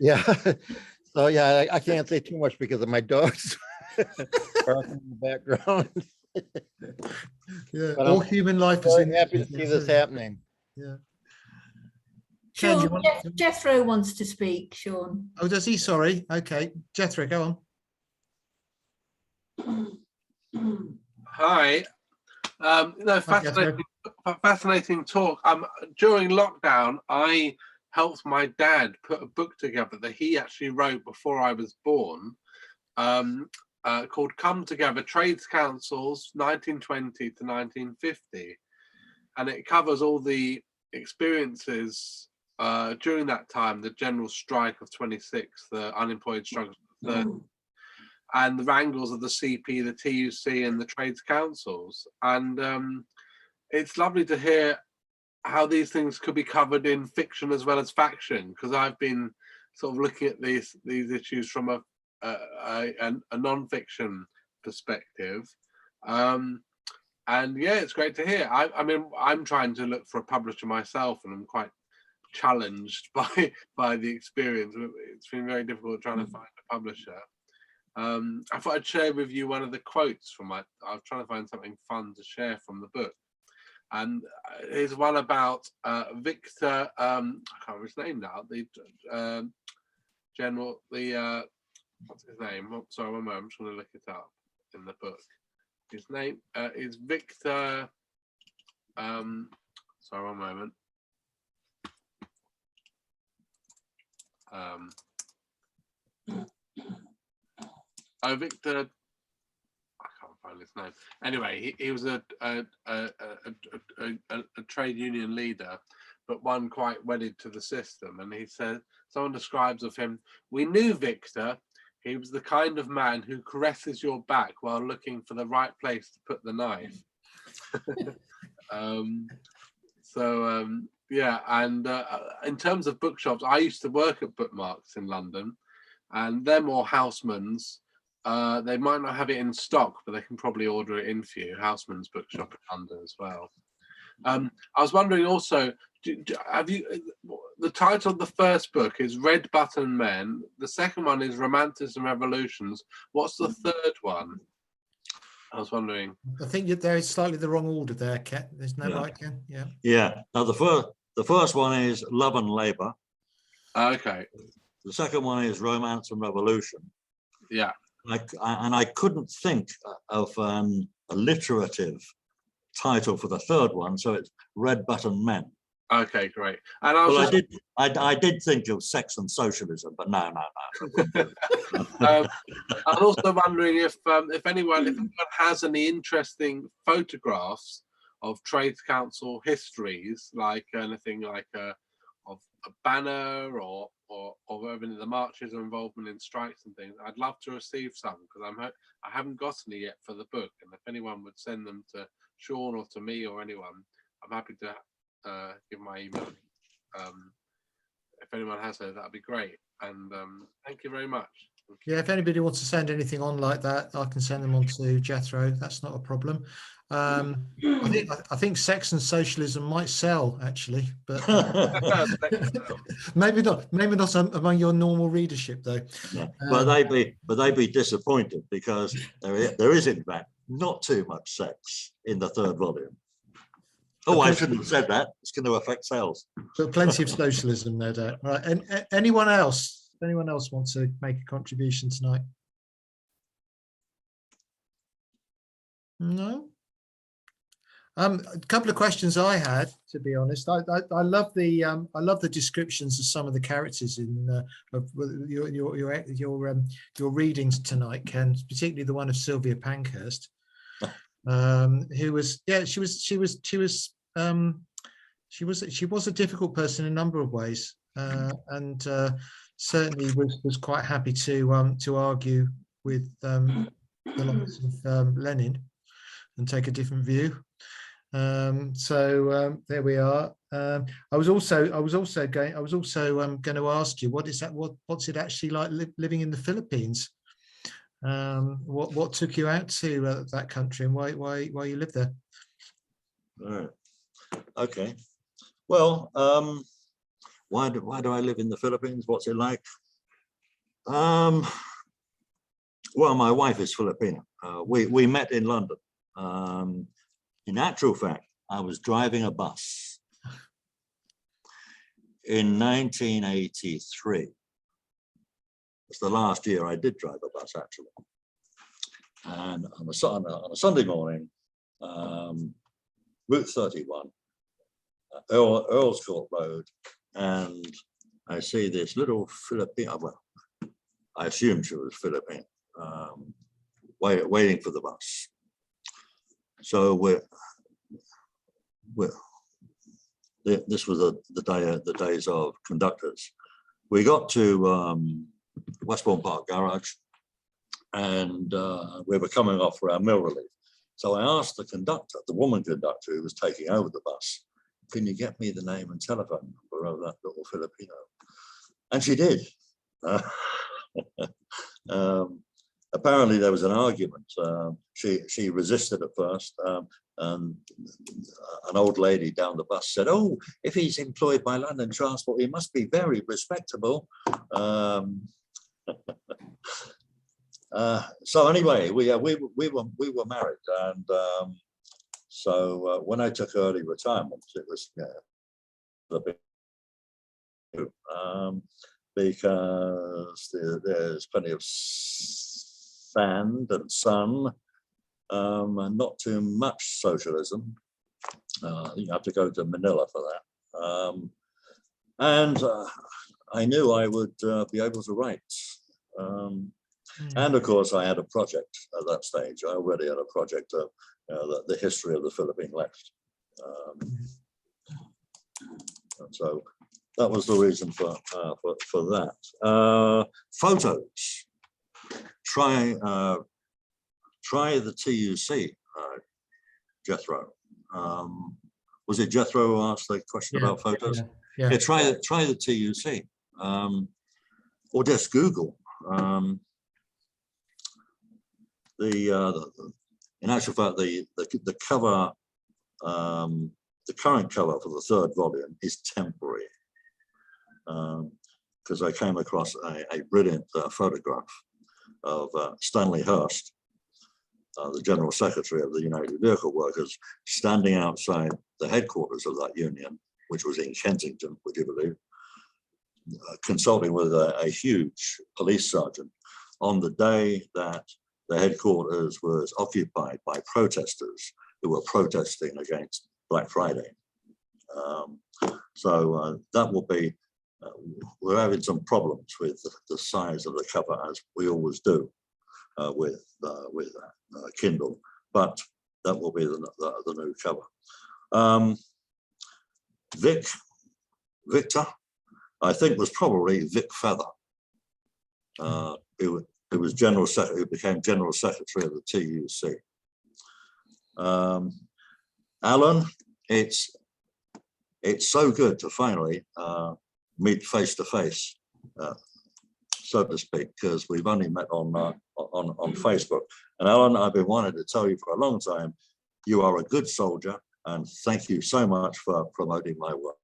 Yeah. So, yeah, I can't say too much because of my dogs barking in the background. Yeah, all human life is in. Happy to see this happening. Yeah. Sean, Jethro wants to speak, Sean. Oh, does he? Sorry. Okay. Jethro, go on. Hi. Fascinating talk. During lockdown, I helped my dad put a book together that he actually wrote before I was born, called Come Together, Trades Councils 1920 to 1950. And it covers all the experiences during that time, the general strike of 26, the unemployed struggle of the 30s, and the wrangles of the CP, the TUC, and the trades councils. And it's lovely to hear how these things could be covered in fiction as well as faction, because I've been sort of looking at these issues from a non-fiction perspective. And yeah, it's great to hear. I mean, I'm trying to look for a publisher myself, and I'm quite challenged by the experience. It's been very difficult trying to find a publisher. I thought I'd share with you one of the quotes from I was trying to find something fun to share from the book. And here's one about Victor, I can't remember his name now, the general, what's his name? Oh, sorry, one moment, I'm just going to look it up in the book. His name is Victor, sorry, one moment. Victor, I can't find his name. Anyway, he was a trade union leader, but one quite wedded to the system. And he said, someone describes of him, "We knew Victor. He was the kind of man who caresses your back while looking for the right place to put the knife. Yeah, and in terms of bookshops, I used to work at Bookmarks in London, and they're more Houseman's. They might not have it in stock, but they can probably order it in for you. Houseman's bookshop in London as well. I was wondering also, have you, the title of the first book is Red Button Men. The second one is Romantics and Revolutions. What's the third one? I was wondering. I think there is slightly the wrong order there, Ken. There's no right, Ken. Yeah. Yeah. Now the first one is Love and Labour. Okay. The second one is Romance and Revolution. Yeah. And I couldn't think of a alliterative title for the third one, so it's Red Button Men. Okay, great. And I did think of Sex and Socialism, but no. I'm also wondering if anyone has any interesting photographs of Trades Council histories, like anything like of a banner or any of the marches or involvement in strikes and things. I'd love to receive some, because I haven't got any yet for the book, and if anyone would send them to Sean or to me or anyone, I'm happy to give my email. If anyone has it, that'd be great. And thank you very much. Yeah, if anybody wants to send anything on like that, I can send them on to Jethro. That's not a problem. I think Sex and Socialism might sell, actually, but maybe not among your normal readership, though. Yeah. But they'd be disappointed, because there is in fact not too much sex in the third volume. Oh, I shouldn't have said that. It's going to affect sales. But plenty of socialism, no doubt. Right. And anyone else? Anyone else wants to make a contribution tonight? No. A couple of questions I had, to be honest. I love the descriptions of some of the characters in your readings tonight, Ken, particularly the one of Sylvia Pankhurst, who was she was a difficult person in a number of ways, and certainly was quite happy to argue with the likes of Lenin and take a different view. There we are. I was also going to ask you, what's it actually like living in the Philippines? What took you out to that country, and why you live there? All right. Okay. Well, why do I live in the Philippines? What's it like? Well, my wife is Filipino. We met in London. In actual fact, I was driving a bus in 1983. It's the last year I did drive a bus, actually. And on a Sunday morning, Route 31, Earl's Court Road, and I see this little Filipino, well, I assume she was Filipino, waiting for the bus. So this was the days of conductors. We got to Westbourne Park Garage, and we were coming off for our meal relief. So I asked the conductor, the woman conductor who was taking over the bus, can you get me the name and telephone number of that little Filipino? And she did. Apparently there was an argument. She resisted at first, and an old lady down the bus said, "Oh, if he's employed by London Transport, he must be very respectable." So anyway, we were married, and so when I took early retirement, it was a bit, because there's plenty of sand and sun, and not too much socialism. You have to go to Manila for that. And I knew I would be able to write. And of course, I had a project at that stage. I already had a project of the history of the Philippine left. And so that was the reason for that. Photos. try the TUC, Jethro. Was it Jethro who asked the question about photos? Yeah, try the TUC, or just Google. In actual fact, the cover, the current cover for the 3rd volume is temporary, because I came across a brilliant photograph of Stanley Hurst, the General Secretary of the United Vehicle Workers, standing outside the headquarters of that union, which was in Kensington, would you believe, consulting with a huge police sergeant on the day that the headquarters was occupied by protesters who were protesting against Black Friday. So that will be, we're having some problems with the size of the cover, as we always do with Kindle, but that will be the new cover. Victor, I think, was probably Vic Feather. Who was General Secretary, who became General Secretary of the TUC. Alan, it's so good to finally meet face to face, so to speak, because we've only met on Facebook. And Alan, I've been wanting to tell you for a long time, you are a good soldier, and thank you so much for promoting my work.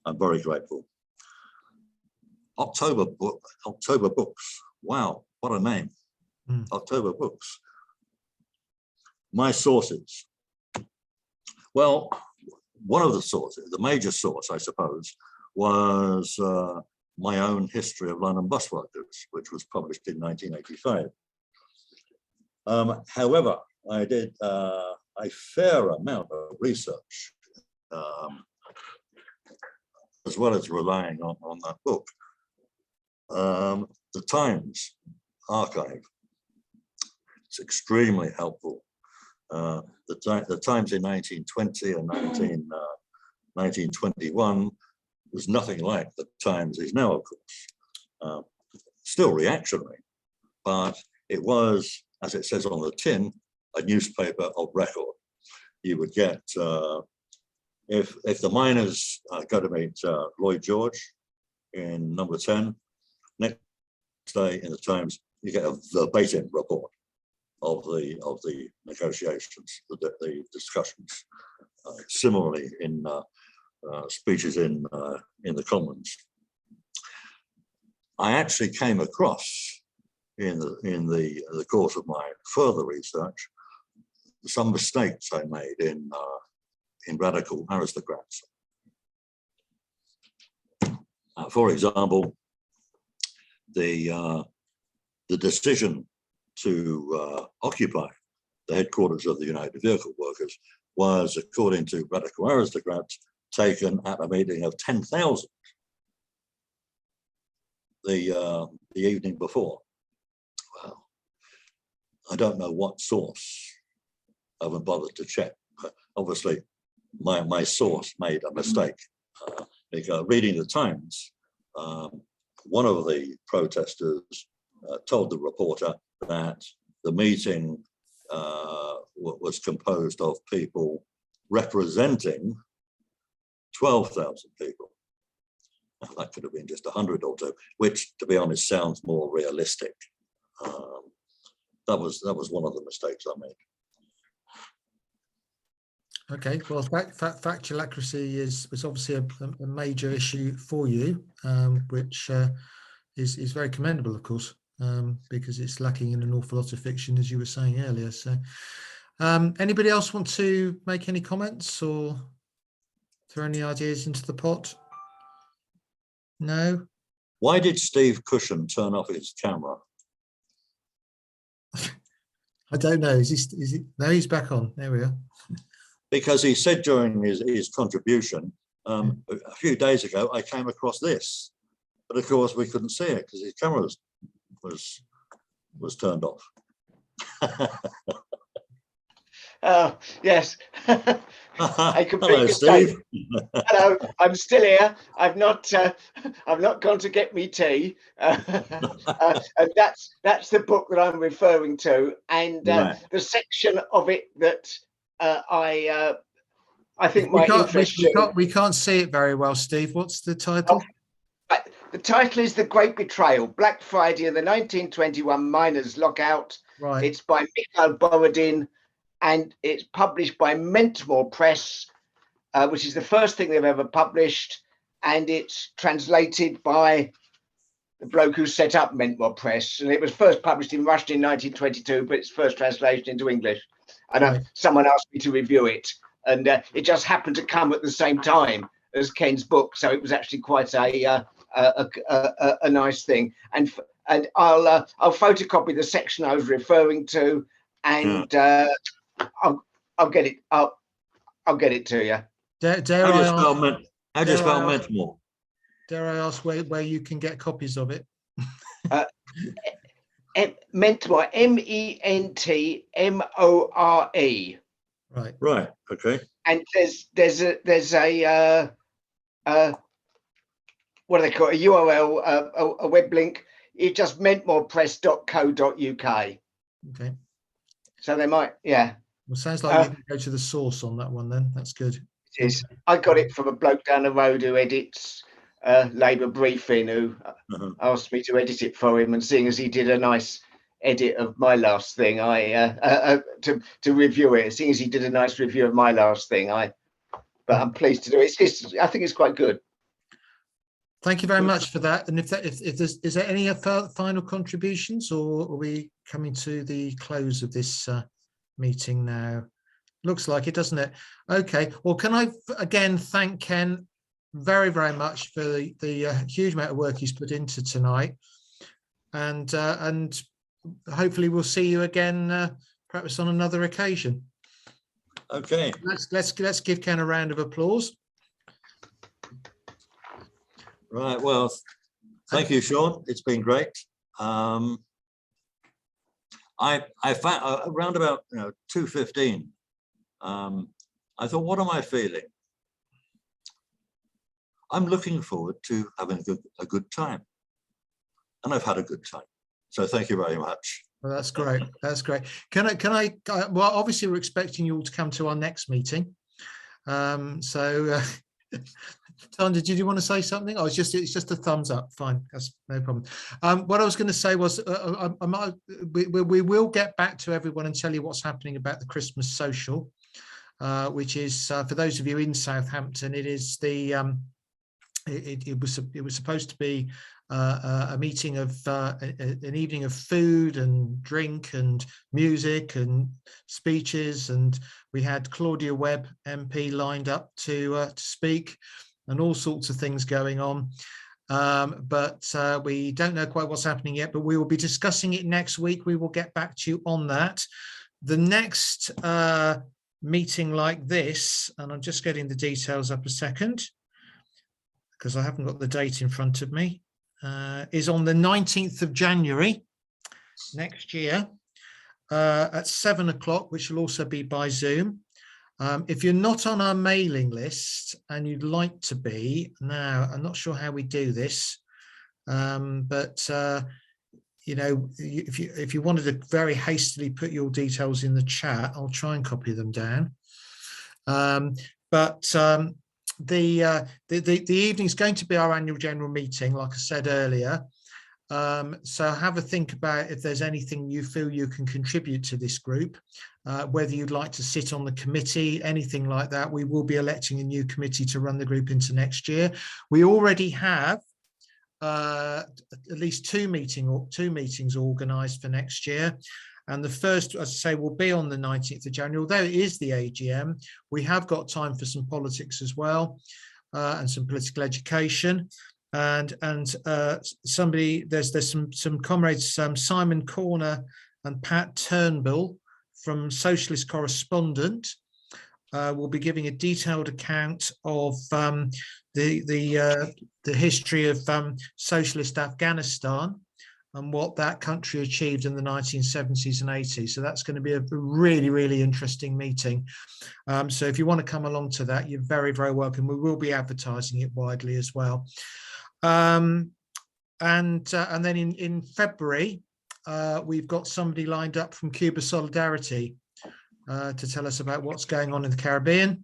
I'm very grateful. October Books. Wow, what a name. October Books. My sources. Well, one of the sources, the major source, I suppose, was my own history of London bus workers, which was published in 1985. However, I did a fair amount of research, as well as relying on that book. The Times archive, it's extremely helpful. The Times in 1920 and 1921 was nothing like the Times is now, of course. Still reactionary, but it was, as it says on the tin, a newspaper of record. You would get, if the miners go to meet Lloyd George in number 10, next day in the Times, you get a verbatim report of the negotiations, the discussions. Similarly, in speeches in the Commons, I actually came across in the course of my further research some mistakes I made in radical aristocrats. For example, the decision to occupy the headquarters of the United Vehicle Workers was, according to radical aristocrats, taken at a meeting of 10,000 the evening before. Well, I don't know what source. I haven't bothered to check. But obviously, my source made a mistake. Because reading the Times, one of the protesters told the reporter that the meeting was composed of people representing 12,000 people. That could have been just 100 or two, which, to be honest, sounds more realistic. That was one of the mistakes I made. Okay, well, factual accuracy is obviously a major issue for you, which is very commendable, of course, because it's lacking in an awful lot of fiction, as you were saying earlier. So, anybody else want to make any comments or throw any ideas into the pot? No? Why did Steve Cushion turn off his camera? I don't know. Is he? No, he's back on. There we are. Because he said during his contribution, a few days ago, I came across this, but of course we couldn't see it because his camera was turned off. Yes, A complete Hello, mistake. Steve. Hello, I'm still here. I've not gone to get me tea, and that's the book that I'm referring to, and Right. the section of it that I think might interest you. We can't see it very well, Steve. What's the title? The title is The Great Betrayal, Black Friday and the 1921 Miners' Lockout. Right. It's by Mikhail Borodin, and it's published by Mentmore Press, which is the first thing they've ever published, and it's translated by the bloke who set up Mentmore Press, and it was first published in Russian in 1922, but it's first translation into English. And Right. someone asked me to review it, and it just happened to come at the same time as Ken's book, so it was actually quite a nice thing. And I'll photocopy the section I was referring to, and I'll get it. I'll get it to you. How do you spell Mentmore? Dare I ask where you can get copies of it? Mentmore, MENTMORE. Right. Right. Okay. And there's a what do they call it? A URL, a web link. It's just mentmorepress.co.uk. Okay. So they might, yeah. Well, sounds like you can go to the source on that one then. That's good. It is. I got it from a bloke down the road who edits Labour Briefing, who asked me to edit it for him, and seeing as he did a nice edit of my last thing, I to review it. Seeing as he did a nice review of my last thing, but I'm pleased to do it. I think it's quite good. Thank you very much for that. And if is there any final contributions, or are we coming to the close of this meeting now? Looks like it, doesn't it? Okay. Well, can I again thank Ken very, very much for the huge amount of work he's put into tonight, and hopefully we'll see you again, perhaps on another occasion. Okay. Let's give Ken a round of applause. Right. Well, thank you, Sean. It's been great. I found around about 2:15. I thought, what am I feeling? I'm looking forward to having a good time, and I've had a good time. So thank you very much. Well, that's great. That's great. Can I? Well, obviously we're expecting you all to come to our next meeting. Tanya, did you want to say something? Oh, it's just a thumbs up. Fine, that's no problem. What I was going to say was we will get back to everyone and tell you what's happening about the Christmas social, which is for those of you in Southampton. It is the it was supposed to be a meeting of an evening of food and drink and music and speeches, and we had Claudia Webb MP lined up to speak, and all sorts of things going on, but we don't know quite what's happening yet, but we will be discussing it next week. We will get back to you on that. The next meeting like this, and I'm just getting the details up a second because I haven't got the date in front of me, is on the 19th of January next year at 7 o'clock, which will also be by Zoom. If you're not on our mailing list and you'd like to be, now I'm not sure how we do this, but if you wanted to very hastily put your details in the chat, I'll try and copy them down. The evening is going to be our annual general meeting, like I said earlier. So have a think about if there's anything you feel you can contribute to this group, whether you'd like to sit on the committee, anything like that. We will be electing a new committee to run the group into next year. We already have at least two meetings organised for next year. And the first, as I say, will be on the 19th of January. Although it is the AGM, we have got time for some politics as well, and some political education. And somebody, there's some comrades, Simon Corner and Pat Turnbull from Socialist Correspondent will be giving a detailed account of the history of socialist Afghanistan and what that country achieved in the 1970s and 80s. So that's going to be a really, really interesting meeting. So if you want to come along to that, you're very, very welcome. We will be advertising it widely as well. And then in February, we've got somebody lined up from Cuba Solidarity to tell us about what's going on in the Caribbean.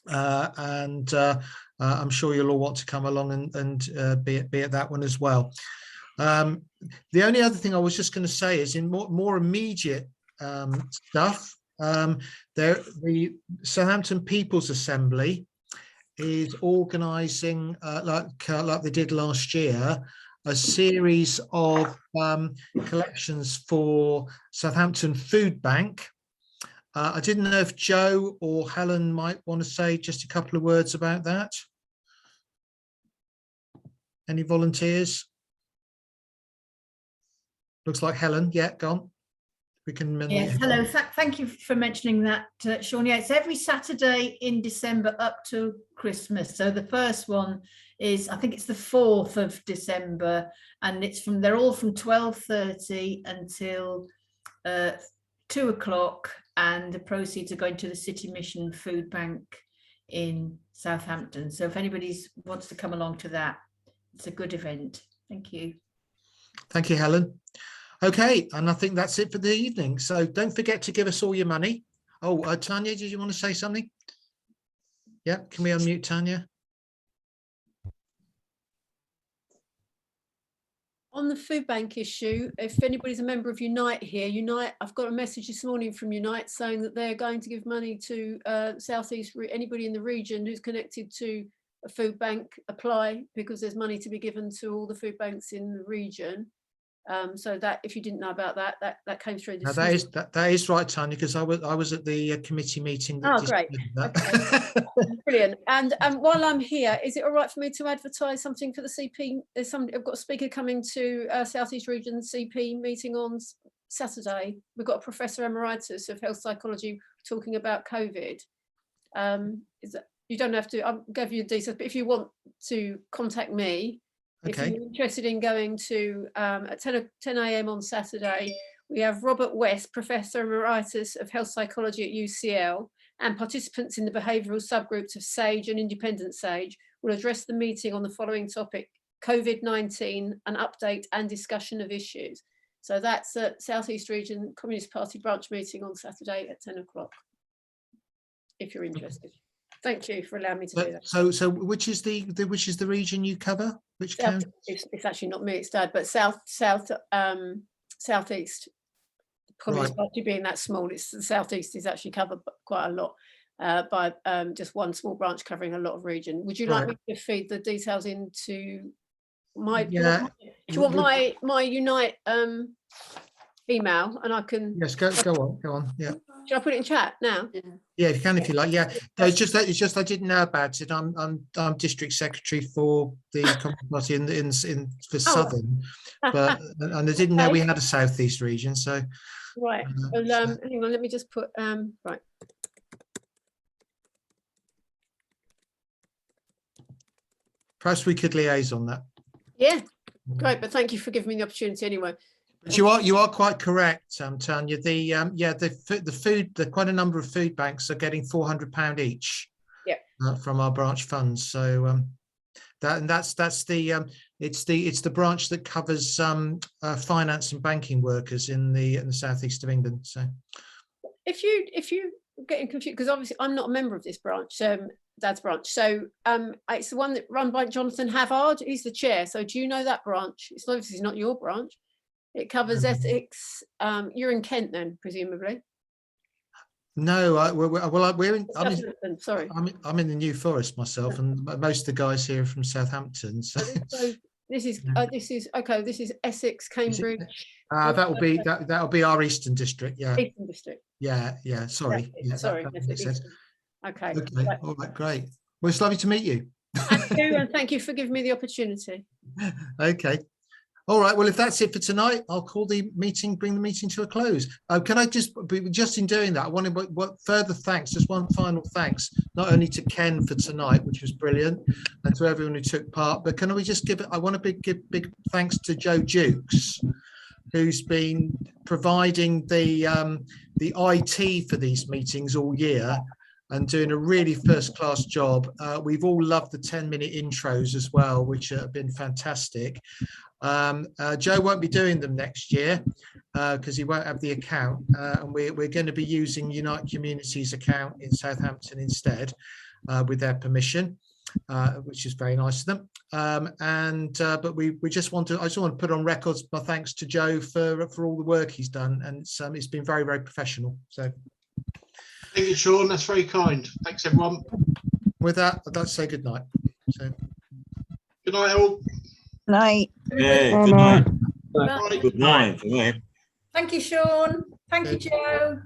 I'm sure you'll all want to come along and be at that one as well. The only other thing I was just going to say is in more immediate stuff, the Southampton People's Assembly is organising, like they did last year, a series of collections for Southampton Food Bank. I didn't know if Joe or Helen might want to say just a couple of words about that. Any volunteers? Looks like Helen. Yeah, go on. We can. Yes, hello. Thank you for mentioning that, Sean. Yeah, it's every Saturday in December up to Christmas. So the first one is, I think it's the 4th of December, and they're all from 12:30 until 2 o'clock, and the proceeds are going to the City Mission Food Bank in Southampton. So if anybody wants to come along to that, it's a good event. Thank you. Thank you, Helen. Okay, and I think that's it for the evening. So don't forget to give us all your money. Oh, Tanya, did you want to say something? Yeah, can we unmute Tanya? On the food bank issue, if anybody's a member of Unite here, I've got a message this morning from Unite saying that they're going to give money to Southeast, anybody in the region who's connected to a food bank, apply, because there's money to be given to all the food banks in the region. So that, if you didn't know about that, that came through this that is right, Tanya, because I was at the committee meeting. Oh, great. Okay. Brilliant. And while I'm here, is it all right for me to advertise something for the CP? I've got a speaker coming to South East Region CP meeting on Saturday. We've got a Professor Emeritus of Health Psychology talking about COVID. You don't have to, I'll give you the details, but if you want to contact me, okay. If you're interested in going to, at 10 a.m. on Saturday, we have Robert West, Professor Emeritus of Health Psychology at UCL, and participants in the behavioural subgroups of SAGE and Independent SAGE will address the meeting on the following topic: COVID-19, an update and discussion of issues. So that's at South East Region Communist Party branch meeting on Saturday at 10 o'clock, if you're interested. Thank you for allowing me to do that. So which is the region you cover? Which county? It's actually not me, it's Dad, but southeast. Communist Party being that small, it's the southeast is actually covered quite a lot by just one small branch covering a lot of region. Would you like me to feed the details into my? Yeah. Do you want my Unite email, and I can? Yes, go on. Yeah. Should I put it in chat now? Yeah, if you can, if you like. Yeah, no, it's just I didn't know about it. I'm district secretary for the Communist Party for Southern, but and I didn't know we had a southeast region. So right. Well, hang on. Let me just put right. Perhaps we could liaise on that. Yeah, great. But thank you for giving me the opportunity anyway. But you are quite correct, Tanya. The quite a number of food banks are getting £400 each. Yeah. From our branch funds. So that's the branch that covers finance and banking workers in the southeast of England. So if you getting confused, because obviously I'm not a member of this branch, Dad's branch. So it's the one that run by Jonathan Havard. He's the chair. So do you know that branch? It's obviously not your branch. It covers Essex. You're in Kent then, presumably. No, we're in. Sorry, I'm in the New Forest myself, and most of the guys here are from Southampton. So this is okay. This is Essex, Cambridge. That'll be our Eastern District. Yeah. Eastern District. Yeah. Sorry. Yeah, sorry. Okay. Right. All right. Great. Well, it's lovely to meet you. Thank you, and thank you for giving me the opportunity. Okay. All right, well, if that's it for tonight, I'll call the meeting, bring the meeting to a close. Can I just in doing that, I want to what further thanks, just one final thanks, not only to Ken for tonight, which was brilliant, and to everyone who took part, but can we just I want to give big thanks to Joe Jukes, who's been providing the IT for these meetings all year and doing a really first-class job. We've all loved the 10-minute intros as well, which have been fantastic. Joe won't be doing them next year because he won't have the account, and we're going to be using Unite Community's account in Southampton instead, with their permission, which is very nice of them. But we just want to, I just want to put on record my thanks to Joe for all the work he's done, and it's been very, very professional. So thank you, Sean. That's very kind. Thanks, everyone. With that, I'd like to say good night. So good night, all. Night. Hey, good night. Bye. Good night. Good night. Thank you, Sean. Thank you, Joe.